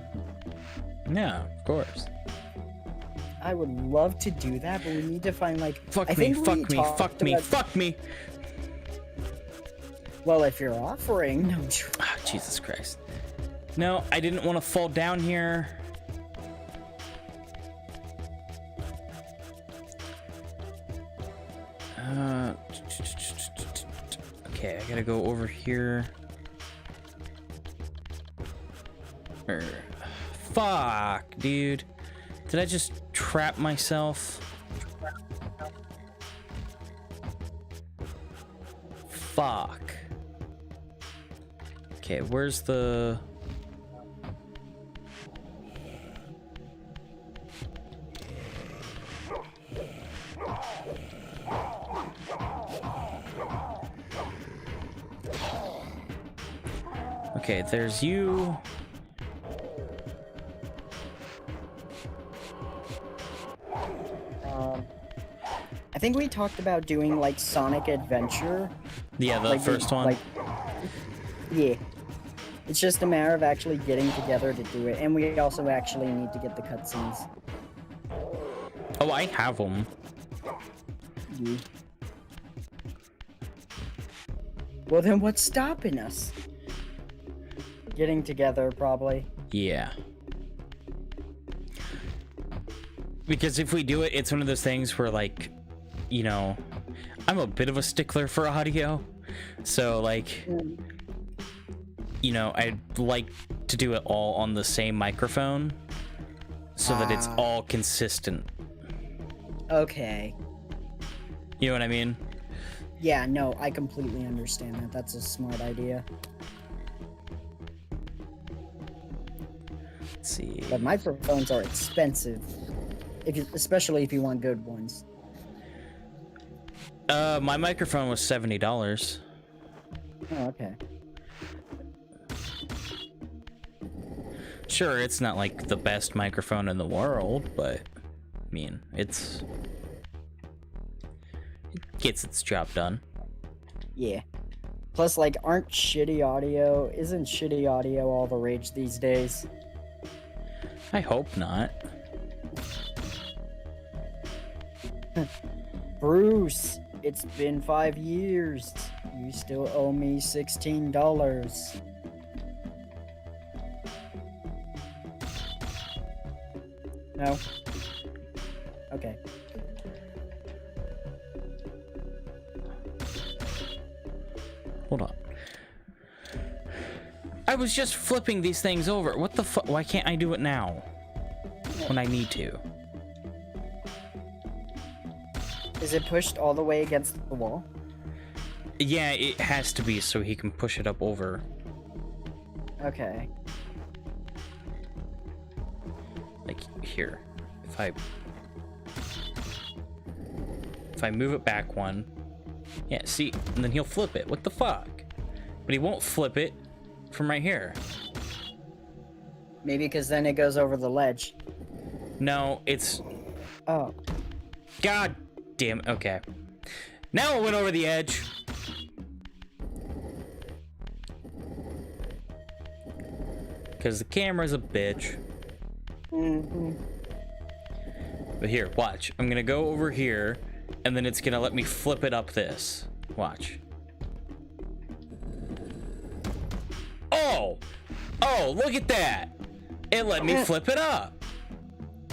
Yeah, of course.
I would love to do that, but we need to find, like...
Fuck
I
me,
think
fuck
we
me,
talked
fuck me,
about-
fuck me!
Well, if you're offering... No,
Ah, Jesus Christ. No, I didn't want to fall down here. Okay, I gotta go over here. Fuck, dude. Did I just trap myself? Fuck. Okay, where's the... Okay, there's you.
I think we talked about doing like Sonic Adventure.
Yeah, the
Like
first one.
Yeah. It's just a matter of actually getting together to do it, and we also actually need to get the cutscenes.
Oh, I have them.
Yeah. Well, then what's stopping us? Getting together, probably.
Yeah. Because if we do it, it's one of those things where, like, you know, I'm a bit of a stickler for audio. So, like, you know, I'd like to do it all on the same microphone so that it's all consistent.
Okay.
You know what I mean?
Yeah, no, I completely understand that. That's a smart idea.
Let's see.
But microphones are expensive, especially if you want good ones.
My microphone was $70.
Oh, okay.
Sure, it's not like the best microphone in the world, but I mean, it gets its job done.
Yeah. Plus, like, isn't shitty audio all the rage these days?
I hope not.
Bruce, it's been 5 years. You still owe me $16. No? Okay.
Hold on. I was just flipping these things over. What the fuck? Why can't I do it now? When I need to.
Is it pushed all the way against the wall?
Yeah, it has to be so he can push it up over.
Okay.
Like here. If I move it back one. Yeah, see? And then he'll flip it. What the fuck? But he won't flip it from right here.
Maybe because then it goes over the ledge.
No, it's...
Oh.
God damn it. Okay. Now it went over the edge. Because the camera's a bitch.
Mm-hmm.
But here, watch. I'm gonna go over here, and then it's gonna let me flip it up this. Watch. Oh! Oh, look at that! It let me flip it up!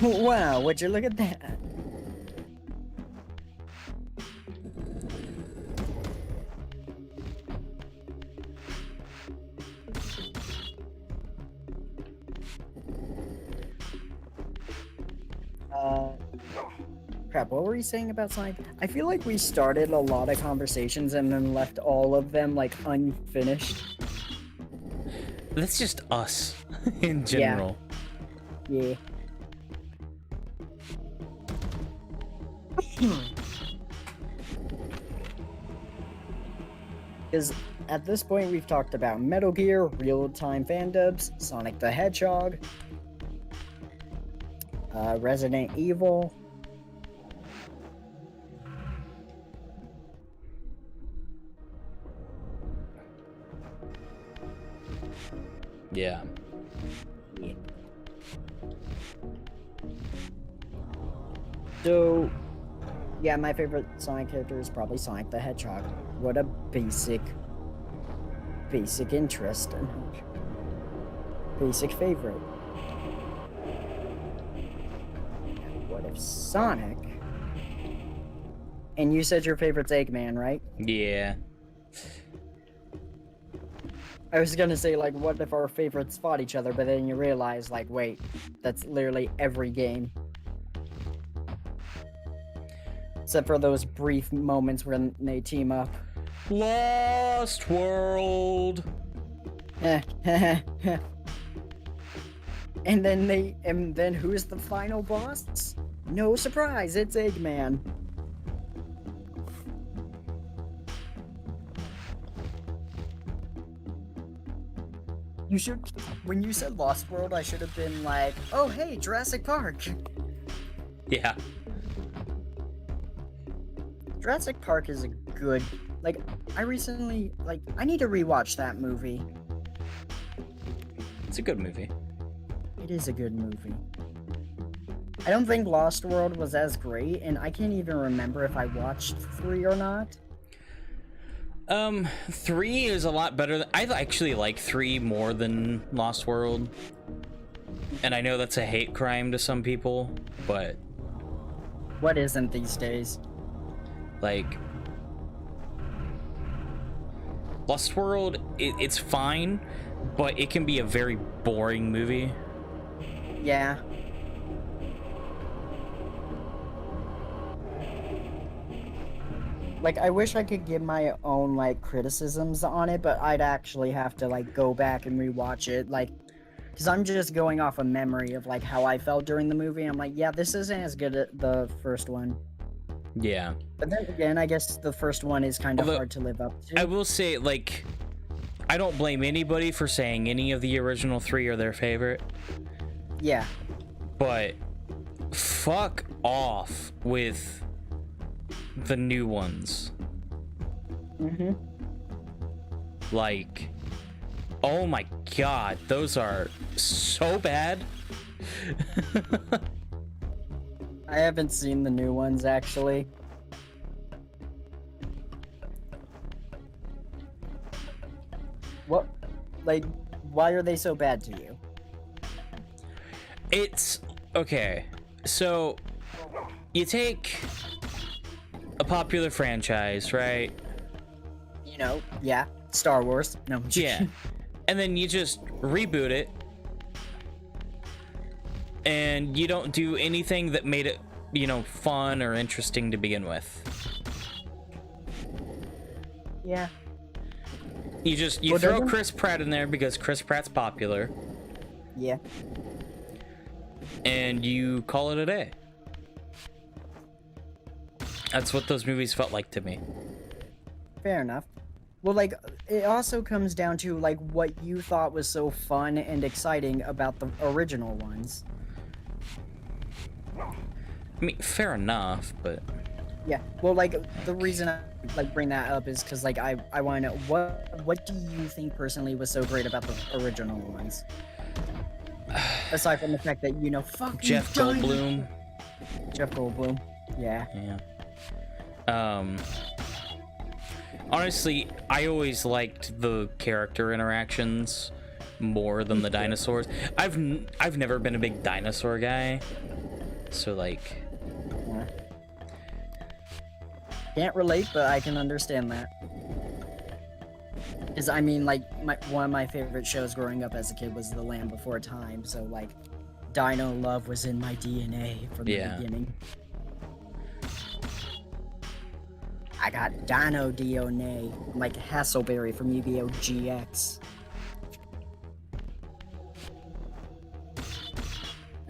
Wow, would you look at that? Crap, what were you saying about Sonic? I feel like we started a lot of conversations and then left all of them, like, unfinished.
That's just us, in general.
Yeah. Because at this point we've talked about Metal Gear, real-time fan dubs, Sonic the Hedgehog, Resident Evil.
Yeah.
Yeah. So, yeah, my favorite Sonic character is probably Sonic the Hedgehog. What a basic interest and basic favorite. What if Sonic? And you said your favorite's Eggman, right?
Yeah.
I was gonna say, like, what if our favorites fought each other, but then you realize, like, wait, that's literally every game. Except for those brief moments when they team up.
Lost World.
And then who's the final boss? No surprise, it's Eggman. You should, when you said Lost World, I should have been like, oh hey, Jurassic Park.
Yeah.
Jurassic Park is a good, like, I need to rewatch that movie.
It's a good movie.
It is a good movie. I don't think Lost World was as great, and I can't even remember if I watched 3 or not.
3 is a lot better. I actually like 3 more than Lost World. And I know that's a hate crime to some people, but...
What isn't these days?
Like... Lost World, it's fine, but it can be a very boring movie.
Yeah. Like, I wish I could give my own, like, criticisms on it, but I'd actually have to, like, go back and rewatch it, like, because I'm just going off a memory of, like, how I felt during the movie. I'm like, yeah, this isn't as good as the first one.
Yeah.
But then again, I guess the first one is kind of hard to live up to.
I will say, like, I don't blame anybody for saying any of the original 3 are their favorite.
Yeah.
But fuck off with the new ones.
Mm-hmm.
Like, oh my god, those are so bad.
I haven't seen the new ones, actually. What? Like, why are they so bad to you?
It's okay. So you take a popular franchise, right?
You know, yeah, Star Wars. No,
Yeah. And then you just reboot it. And you don't do anything that made it, you know, fun or interesting to begin with.
Yeah.
You throw Chris Pratt in there because Chris Pratt's popular.
Yeah.
And you call it a day. That's what those movies felt like to me.
Fair enough. Well, like, it also comes down to, like, what you thought was so fun and exciting about the original ones.
I mean, fair enough, but...
Yeah, well, like, the reason I, like, bring that up is because, like, I want to know, what do you think personally was so great about the original ones? Aside from the fact that, you know, fuck
Jeff Goldblum.
Jeff Goldblum, yeah.
Honestly, I always liked the character interactions more than the dinosaurs. I've never been a big dinosaur guy, so like...
Yeah. Can't relate, but I can understand that. Because, I mean, like, one of my favorite shows growing up as a kid was The Land Before Time, so, like, dino love was in my DNA from the beginning. I got Dino DNA, like Hasselberry from Yu-Gi-Oh! GX.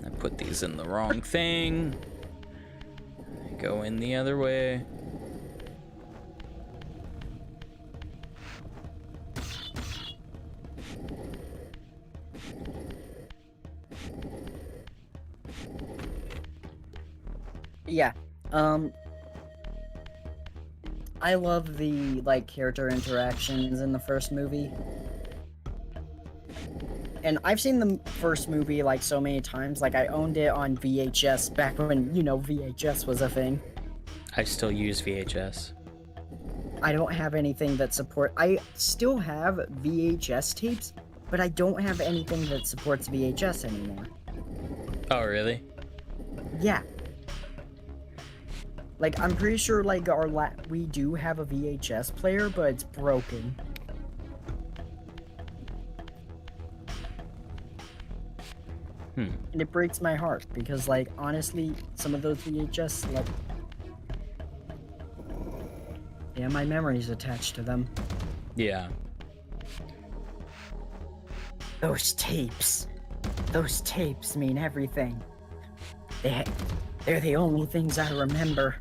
I put these in the wrong thing. Go in the other way.
Yeah, I love the, like, character interactions in the first movie. And I've seen the first movie, like, so many times. Like, I owned it on VHS back when, you know, VHS was a thing.
I still use VHS.
I don't have anything that I still have VHS tapes, but I don't have anything that supports VHS anymore.
Oh, really?
Yeah. Like, I'm pretty sure, like, we do have a VHS player, but it's broken. And it breaks my heart, because, like, honestly, some of those VHS, like, Yeah, my memory's attached to them.
Yeah.
Those tapes. Those tapes mean everything. They're the only things I remember.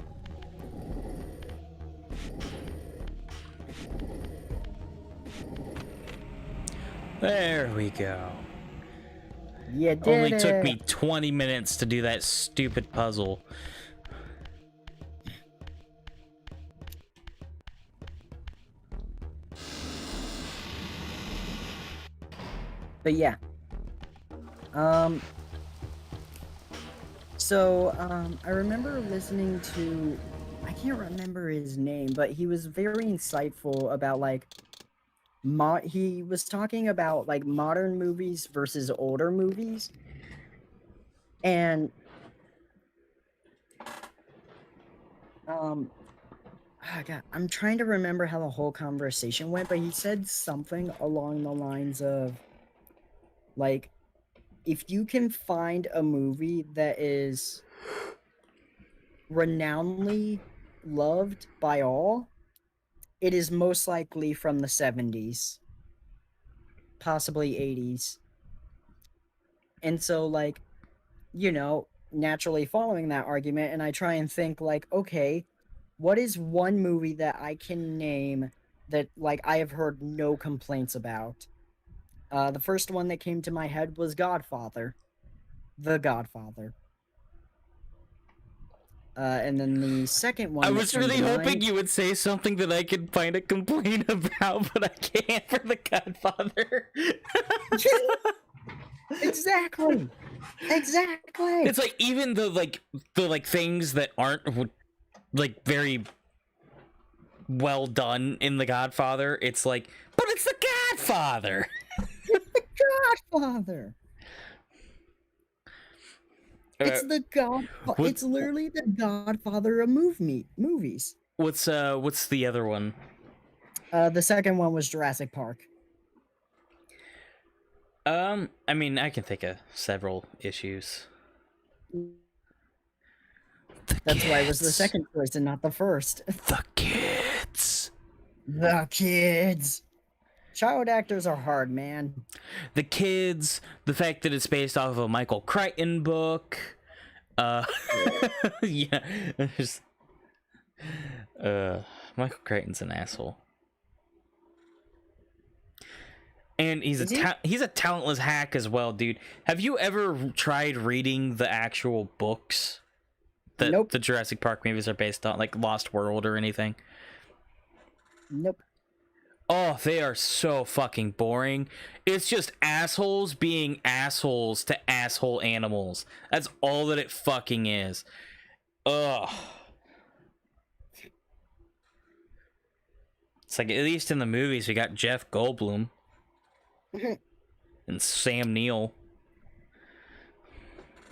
There we go.
You did
Only
it.
took me 20 minutes to do that stupid puzzle.
But yeah. I remember listening to, I can't remember his name, but he was very insightful about like he was talking about like modern movies versus older movies. And God, I'm trying to remember how the whole conversation went, but he said something along the lines of like, if you can find a movie that is renownedly loved by all, it is most likely from the 70s, possibly 80s. And so, like, naturally following that argument, and I try and think, like, okay, what is one movie that I can name that, like, I have heard no complaints about? The first one that came to my head was Godfather. The Godfather. And then the second one
I
that
was
came
really
to
hoping
mind,
you would say something that I could find a complaint about, but I can't for The Godfather.
Exactly.
It's like even the things that aren't like very well done in The Godfather, it's like, but it's The Godfather.
It's the Godfather. It's the Godfather. It's literally the Godfather of movies.
What's the other one?
The second one was Jurassic Park.
I mean, I can think of several issues.
That's why it was the second choice and not the first.
The kids.
The kids. Child actors are hard, man.
The kids, the fact that it's based off of a Michael Crichton book. Yeah. Just, Michael Crichton's an asshole. And he's a talentless hack as well, dude. Have you ever tried reading the actual books that
Nope.
the Jurassic Park movies are based on, like Lost World or anything?
Nope.
Oh, they are so fucking boring. It's just assholes being assholes to asshole animals. That's all that it fucking is. Ugh. It's like, at least in the movies, we got Jeff Goldblum. And Sam Neill.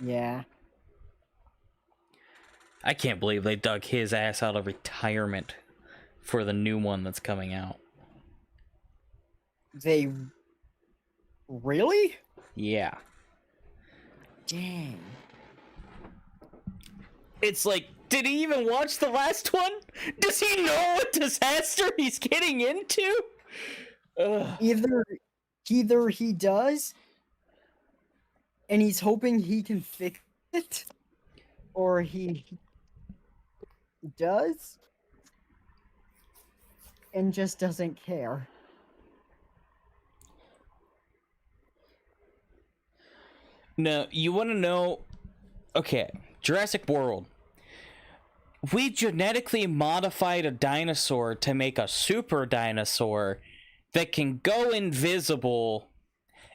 Yeah.
I can't believe they dug his ass out of retirement for the new one that's coming out.
They really?
Yeah.
Dang.
It's like, did he even watch the last one? Does he know what disaster he's getting into? Ugh.
Either he does, and he's hoping he can fix it, or he does, and just doesn't care.
No, you want to know? Okay, Jurassic World. We genetically modified a dinosaur to make a super dinosaur that can go invisible,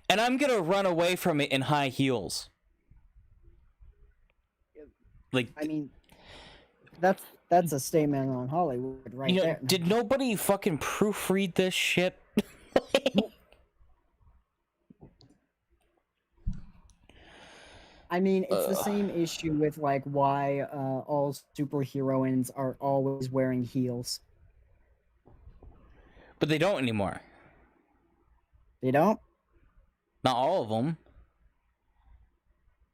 and I'm gonna run away from it in high heels. Like,
I mean, that's a statement on Hollywood right there.
did nobody fucking proofread this shit?
I mean, it's the same issue with like why all superheroines are always wearing heels.
But they don't anymore.
They don't?
Not all of them.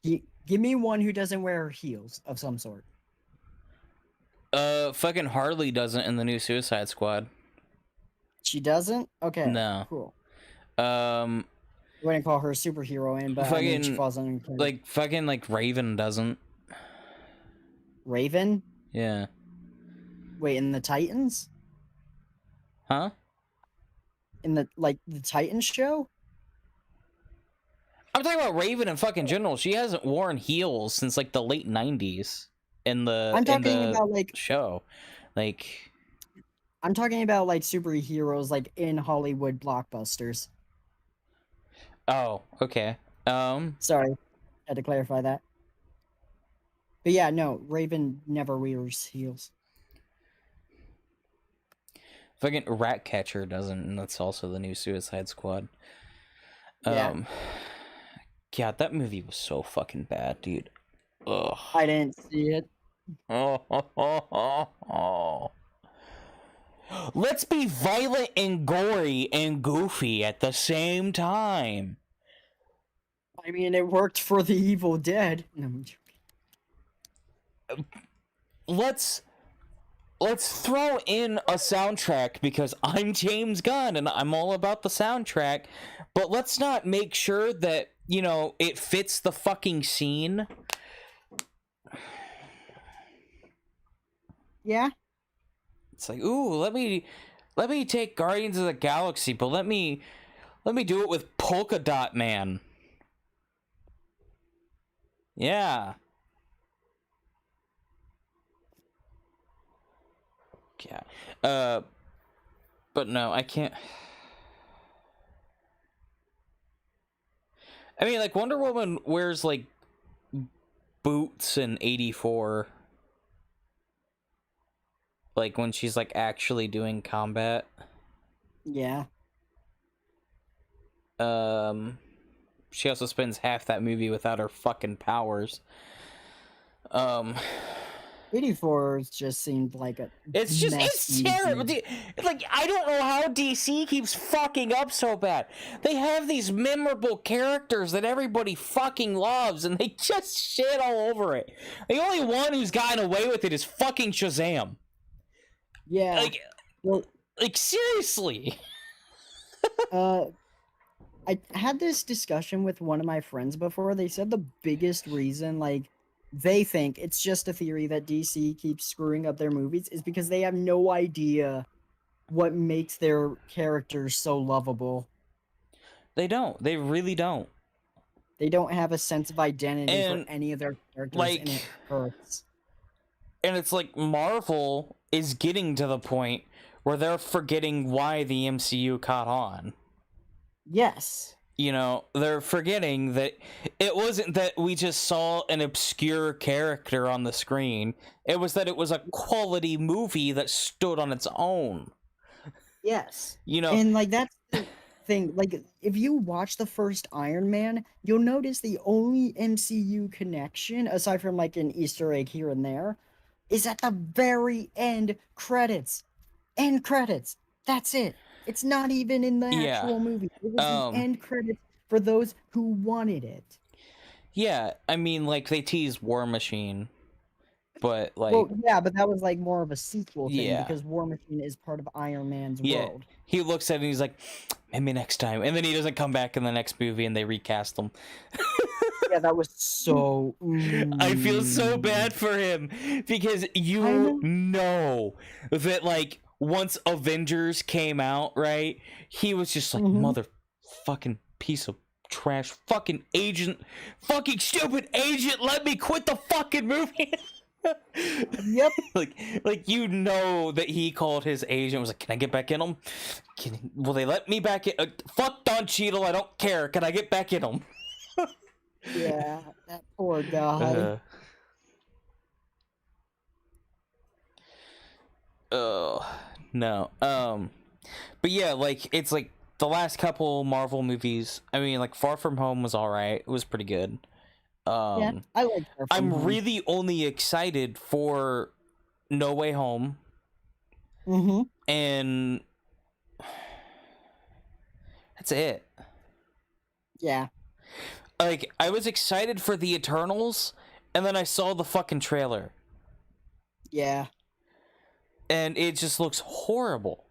Give me one who doesn't wear heels of some sort.
Fucking Harley doesn't in the new Suicide Squad.
She doesn't? Okay.
No.
Cool.
Um,
I wouldn't call her a superhero in, but I mean, she
fucking
falls under
like Raven doesn't.
Raven?
Yeah.
Wait, in the Titans?
Huh?
In the Titans show?
I'm talking about Raven in fucking general. She hasn't worn heels since like the late 90s in the
I'm talking about like
show. Like
I'm talking about like superheroes like in Hollywood blockbusters.
oh, okay.
Sorry. Had to clarify that. But yeah, no, Raven never wears heels.
Fucking Ratcatcher doesn't, and that's also the new Suicide Squad.
Yeah.
God, that movie was so fucking bad, dude. Ugh.
I didn't see it.
Oh. Let's be violent and gory and goofy at the same time.
I mean, it worked for the Evil Dead. No, I'm joking.
Let's throw in a soundtrack because I'm James Gunn and I'm all about the soundtrack, but let's not make sure that, you know, it fits the fucking scene.
Yeah.
It's like, ooh, let me take Guardians of the Galaxy, but let me do it with Polka Dot Man. Yeah. Yeah. But no, I can't. I mean, like, Wonder Woman wears, like, boots in 84. Like, when she's, like, actually doing combat.
Yeah.
She also spends half that movie without her fucking powers.
84 just seemed like a
It's
messy
terrible.
movie.
Like, I don't know how DC keeps fucking up so bad. They have these memorable characters that everybody fucking loves, and they just shit all over it. The only one who's gotten away with it is fucking Shazam.
Yeah.
Like seriously.
I had this discussion with one of my friends before. They said the biggest reason, like, they think it's just a theory that DC keeps screwing up their movies is because they have no idea what makes their characters so lovable.
They don't. They really don't.
They don't have a sense of identity
And,
for any of their characters,
like,
and it hurts.
And it's like Marvel is getting to the point where they're forgetting why the MCU caught on.
Yes.
You know, they're forgetting that it wasn't that we just saw an obscure character on the screen. It was that it was a quality movie that stood on its own.
Yes.
You know,
And, like, that's the thing. Like, if you watch the first Iron Man, you'll notice the only MCU connection, aside from, like, an Easter egg here and there, is at the very end credits. End credits. That's it. It's not even in the actual movie. It was the end credits for those who wanted it.
Yeah, I mean, like, they teased War Machine, but, like...
Well, yeah, but that was, like, more of a sequel thing,
Yeah.
because War Machine is part of Iron Man's world.
He looks at it and he's like, maybe next time. And then he doesn't come back in the next movie and they recast him.
Yeah, that was so...
I feel so bad for him because you know that, like, once Avengers came out, right? He was just like, motherfucking piece of trash, fucking agent, fucking stupid agent, let me quit the fucking movie.
Yep.
Like you know that he called his agent, was like, can I get back in him? Will they let me back in? Fuck Don Cheadle, I don't care. Can I get back in him?
Yeah, that poor guy.
No. But yeah, like, it's like the last couple Marvel movies, I mean, like, Far From Home was alright. It was pretty good.
Yeah, I like Far From
I'm
Home.
really only excited for No Way Home. And that's it.
Yeah.
Like, I was excited for the Eternals, and then I saw the fucking trailer.
Yeah.
and it just looks horrible.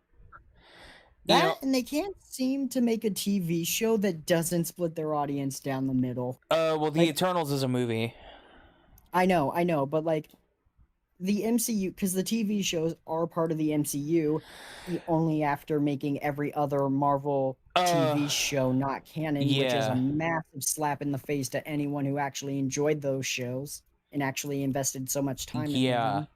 That and they can't seem to make a TV show that doesn't split their audience down the middle.
Well, The Eternals is a movie.
I know, but like the MCU, because the TV shows are part of the MCU, only after making every other Marvel TV show not canon, which is a massive slap in the face to anyone who actually enjoyed those shows and actually invested so much time into them.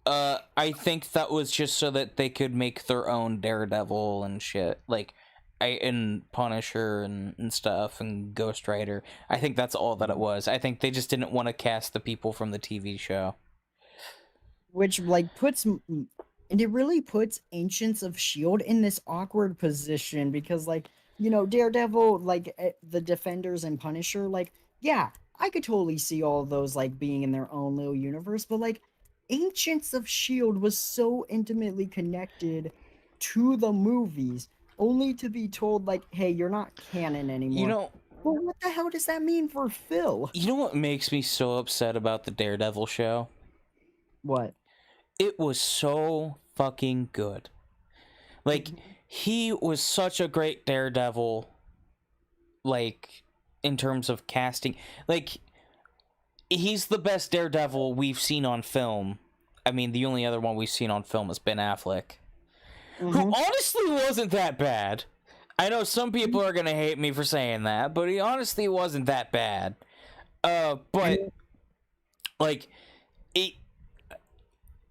I think that was just so that they could make their own Daredevil and shit, like, and Punisher and stuff, and Ghost Rider. I think that's all that it was. I think they just didn't want to cast the people from the TV show.
Which, like, and it really puts Ancients of S.H.I.E.L.D. in this awkward position, because, like, you know, Daredevil, like, the Defenders and Punisher, like, yeah, I could totally see all of those, like, being in their own little universe, but, like, Ancients of S.H.I.E.L.D. was so intimately connected to the movies, only to be told, like, hey, you're not canon anymore.
You know,
well, what the hell does that mean for Phil?
You know what makes me so upset about the Daredevil show?
What?
It was so fucking good. Like, he was such a great Daredevil, like, in terms of casting. Like, he's the best Daredevil we've seen on film. I mean, the only other one we've seen on film is Ben Affleck. Who honestly wasn't that bad. I know some people are gonna hate me for saying that, but he honestly wasn't that bad. But, like,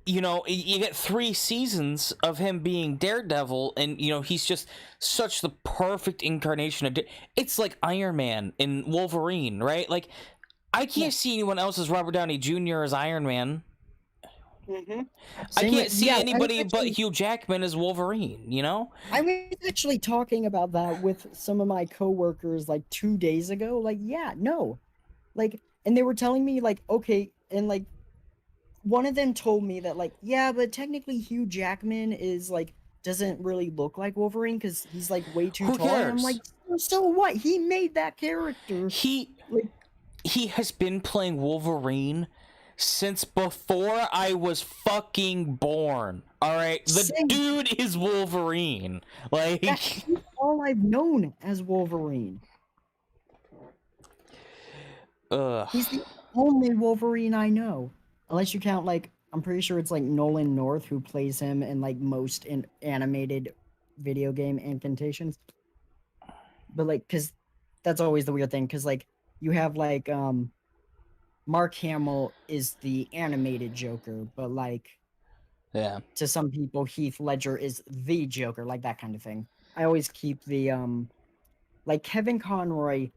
you know, you get 3 seasons of him being Daredevil, and, you know, he's just such the perfect incarnation of... It's like Iron Man and Wolverine, right? Like, I can't see anyone else as Robert Downey Jr. as Iron Man. I can't see anybody but Hugh Jackman as Wolverine, you know?
I was actually talking about that with some of my coworkers, like, 2 days ago. Like, yeah, no. Like, and they were telling me, like, okay, and, like, one of them told me that, like, yeah, but technically Hugh Jackman is, like, doesn't really look like Wolverine because he's, like, way too tall. And I'm like, so what? He made that character.
He has been playing Wolverine since before I was fucking born. All right, the dude is Wolverine. Like,
that's all I've known as Wolverine. He's the only Wolverine I know, unless you count, like, I'm pretty sure it's like Nolan North who plays him in, like, most animated video game incantations. But, like, because that's always the weird thing, because, like, you have, like, Mark Hamill is the animated Joker, but, like,
yeah,
to some people, Heath Ledger is the Joker, like, that kind of thing. I always keep the, like, Kevin Conroy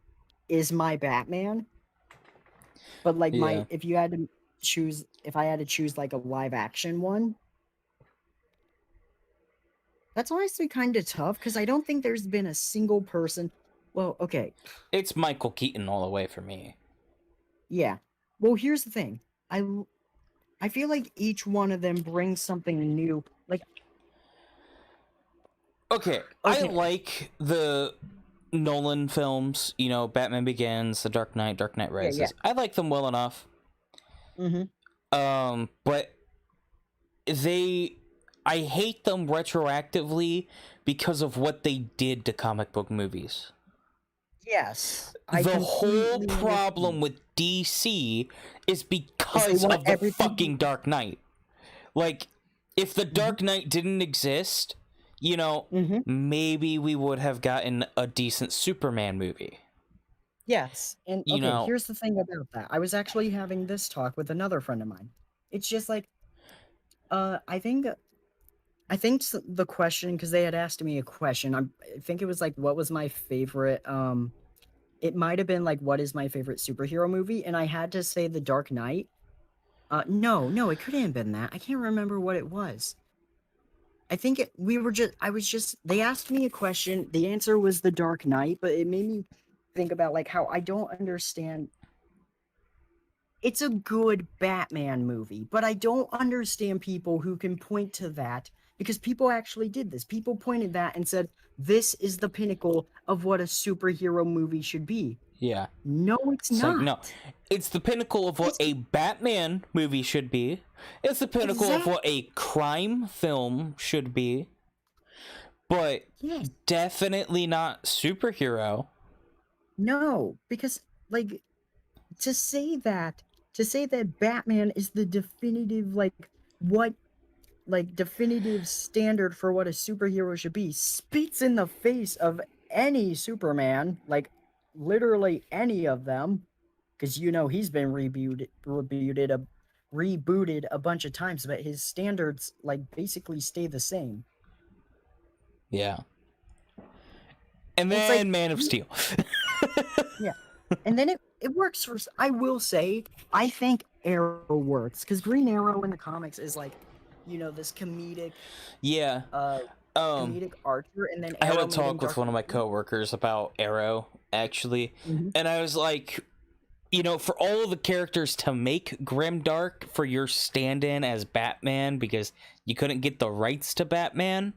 is my Batman, but, like, if I had to choose, like, a live action one, that's honestly kind of tough, because I don't think there's been a single person, well, okay.
It's Michael Keaton all the way for me.
Yeah. Well, here's the thing. I feel like each one of them brings something new. Like,
okay. I like the Nolan films, you know, Batman Begins, The Dark Knight, Dark Knight Rises. Yeah. I like them well enough. But I hate them retroactively because of what they did to comic book movies.
Yes.
The whole problem with DC is because of the fucking Dark Knight. Like, if the Dark Knight didn't exist, you know, maybe we would have gotten a decent Superman movie.
Yes. And okay, here's the thing about that. I was actually having this talk with another friend of mine. It's just like, I think the question, because they had asked me a question, I think it was like, what was my favorite, it might have been like, what is my favorite superhero movie? And I had to say The Dark Knight. No, it couldn't have been that. I can't remember what it was. I think they asked me a question. The answer was The Dark Knight, but it made me think about, like, how I don't understand. It's a good Batman movie, but I don't understand people who can point to that, because people actually did this. People pointed that and said, this is the pinnacle of what a superhero movie should be.
Yeah.
No, it's not.
Like, no. It's the pinnacle of what a Batman movie should be. It's the pinnacle of what a crime film should be. But definitely not superhero.
No, because like to say that Batman is the definitive definitive standard for what a superhero should be spits in the face of any Superman, like literally any of them, because he's been rebooted a bunch of times, but his standards like basically stay the same.
Yeah. And then like, Man of Steel.
Yeah. And then it works for, I will say, I think Arrow works, because Green Arrow in the comics is like, this comedic comedic archer, and then Arrow
I had a talk with one of my coworkers about Arrow, actually, and I was like, for all of the characters to make grimdark for your stand-in as Batman, because you couldn't get the rights to Batman,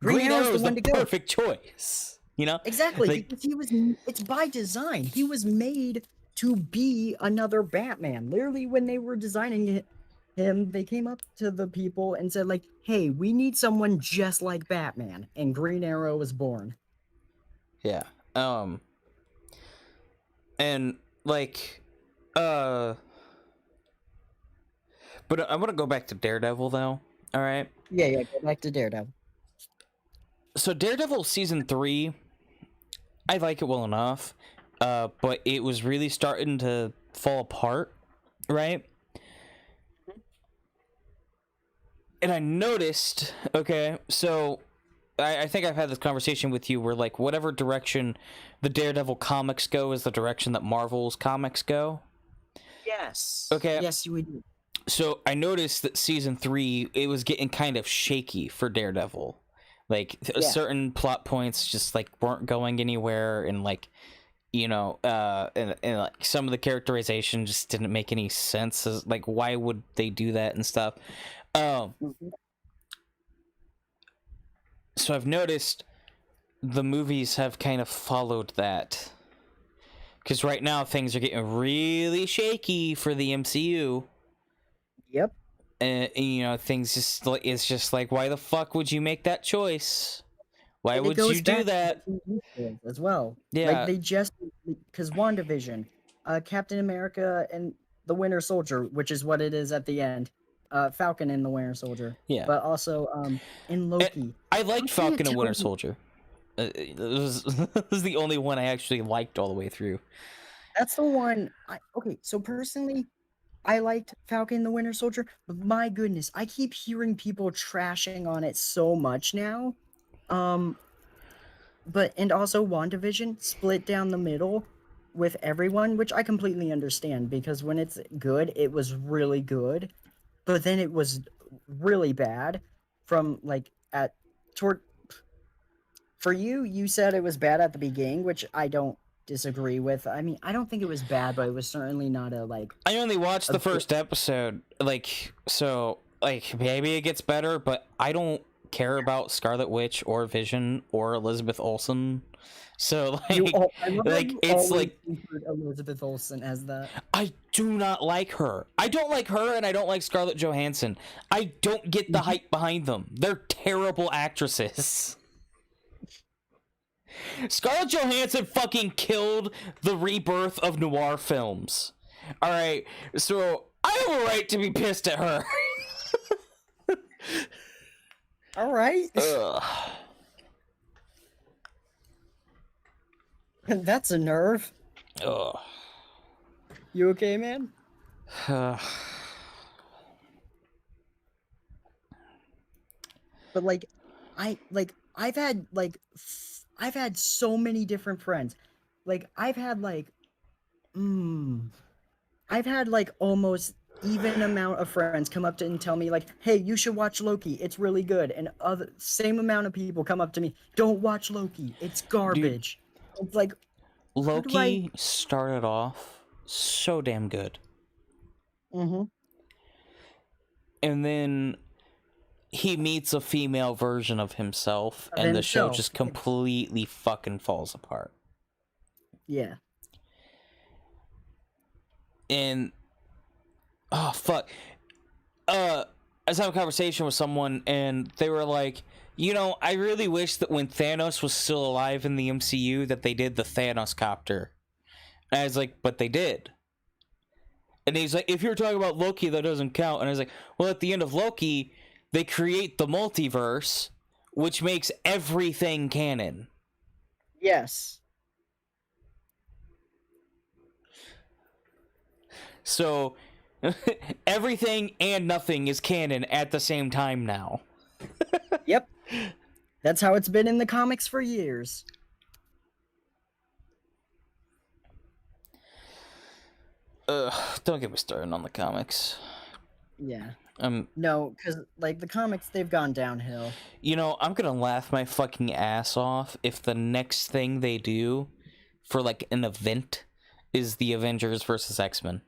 Green Arrow is the perfect choice.
Exactly, because it's by design. He was made to be another Batman. Literally, when they were designing him, they came up to the people and said, like, hey, we need someone just like Batman. And Green Arrow was born.
Yeah. And, like, but I want to go back to Daredevil, though. All right?
Yeah, go back to Daredevil.
So Daredevil Season 3, I like it well enough, but it was really starting to fall apart, right? And I noticed, okay, so I think I've had this conversation with you where, like, whatever direction the Daredevil comics go is the direction that Marvel's comics go.
Yes.
Okay.
Yes, you would.
So I noticed that Season 3, it was getting kind of shaky for Daredevil. Like, certain plot points just, like, weren't going anywhere, and, like, and like, some of the characterization just didn't make any sense. Like, why would they do that and stuff? So I've noticed the movies have kind of followed that. Because right now, things are getting really shaky for the MCU.
Yep.
And, things just like, it's just like, why the fuck would you make that choice? Why would you do that?
As well.
Yeah.
Like, they just, because WandaVision, Captain America and the Winter Soldier, which is what it is at the end, Falcon and the Winter Soldier.
Yeah.
But also, in Loki.
I liked Falcon and Winter Soldier. It was the only one I actually liked all the way through.
That's the one. Okay, so personally, I liked Falcon and the Winter Soldier, but my goodness, I keep hearing people trashing on it so much now. But and also WandaVision split down the middle with everyone, which I completely understand, because when it's good, it was really good, but then it was really bad from like for you said it was bad at the beginning, which I don't disagree with. I mean, I don't think it was bad, but it was certainly not a like.
I only watched the first episode, so maybe it gets better, but I don't care about Scarlet Witch or Vision or Elizabeth Olsen. So it's like
Elizabeth Olsen as that.
I do not like her. I don't like her, and I don't like Scarlett Johansson. I don't get the hype behind them. They're terrible actresses. Scarlett Johansson fucking killed the rebirth of noir films. All right, so I have a right to be pissed at her.
All right. That's a nerve.
Ugh.
You okay, man? But I've had so many different friends. Like I've had almost even amount of friends come up to and tell me like, hey, you should watch Loki, it's really good. And same amount of people come up to me, don't watch Loki, it's garbage. Dude, it's like
Loki started off so damn good.
Mm-hmm.
And then he meets a female version of himself, and the show just completely fucking falls apart.
Yeah.
And oh fuck, I was having a conversation with someone, and they were like, you know, I really wish that when Thanos was still alive in the MCU that they did the Thanos copter. And I was like, but they did. And he's like, if you're talking about Loki, that doesn't count. And I was like, well, at the end of Loki, they create the multiverse, which makes everything canon.
Yes.
So everything and nothing is canon at the same time now.
Yep. That's how it's been in the comics for years.
Don't get me started on the comics.
Yeah. No, because, like, the comics, they've gone downhill.
You know, I'm gonna laugh my fucking ass off if the next thing they do for, like, an event is the Avengers versus X-Men.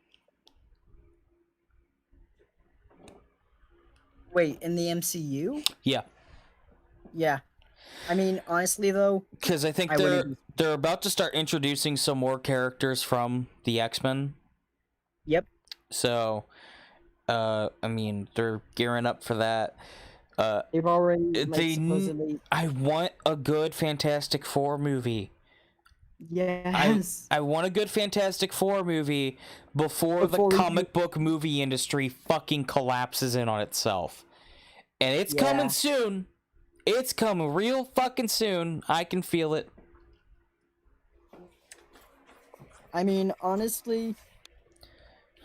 Wait, in the MCU?
Yeah.
Yeah. I mean, honestly, though...
Because I think they're about to start introducing some more characters from the X-Men.
Yep.
So, I mean, they're gearing up for that.
They've already, supposedly...
I want a good Fantastic Four movie.
Yes.
I want a good Fantastic Four movie before the comic book movie industry fucking collapses in on itself. And it's coming soon. It's coming real fucking soon. I can feel it.
I mean, honestly,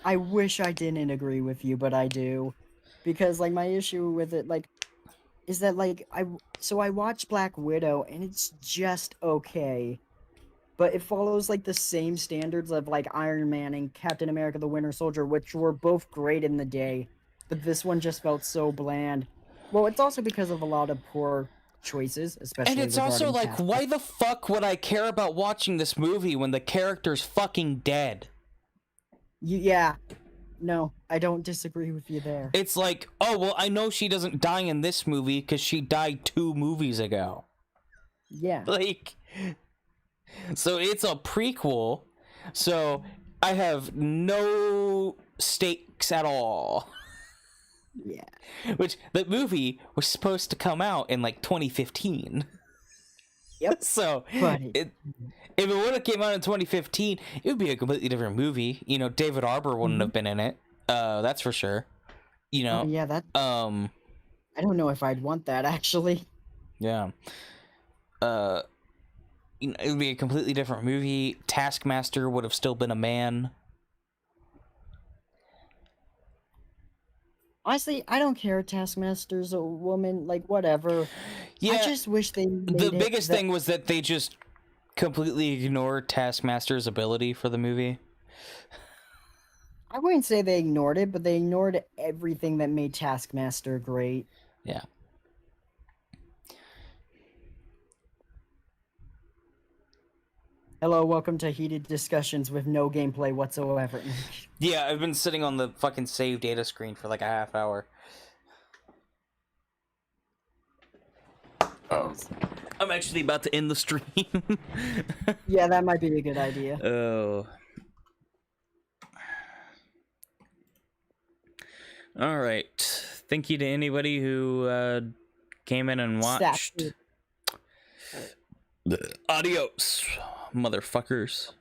I wish I didn't agree with you, but I do. Because, like, my issue with it, like, is that, like, I watched Black Widow, and it's just okay. But it follows, like, the same standards of, like, Iron Man and Captain America the Winter Soldier, which were both great in the day. But this one just felt so bland. Well, it's also because of a lot of poor choices, especially.
And it's also like,
casting.
why the fuck would I care about watching this movie when the character's fucking dead?
Yeah. No, I don't disagree with you there.
It's like, oh, well, I know she doesn't die in this movie because she died 2 movies ago.
Yeah.
Like, so it's a prequel, so I have no stakes at all.
Yeah.
Which, the movie was supposed to come out in, like, 2015.
Yep.
So,
Buddy.
if it would have came out in 2015, it would be a completely different movie. You know, David Harbour wouldn't have been in it. That's for sure. You know?
Yeah, that... I don't know if I'd want that, actually.
Yeah. You know, it would be a completely different movie. Taskmaster would have still been a man.
Honestly, I don't care. Taskmaster's a woman, like, whatever.
Yeah,
I just wish they made
the
it
biggest thing was that they just completely ignored Taskmaster's ability for the movie.
I wouldn't say they ignored it, but they ignored everything that made Taskmaster great.
Yeah.
Hello, welcome to heated discussions with no gameplay whatsoever.
Yeah, I've been sitting on the fucking save data screen for like a half hour. Oh. I'm actually about to end the stream.
Yeah, that might be a good idea.
Oh. All right. Thank you to anybody who came in and watched. Adios, motherfuckers.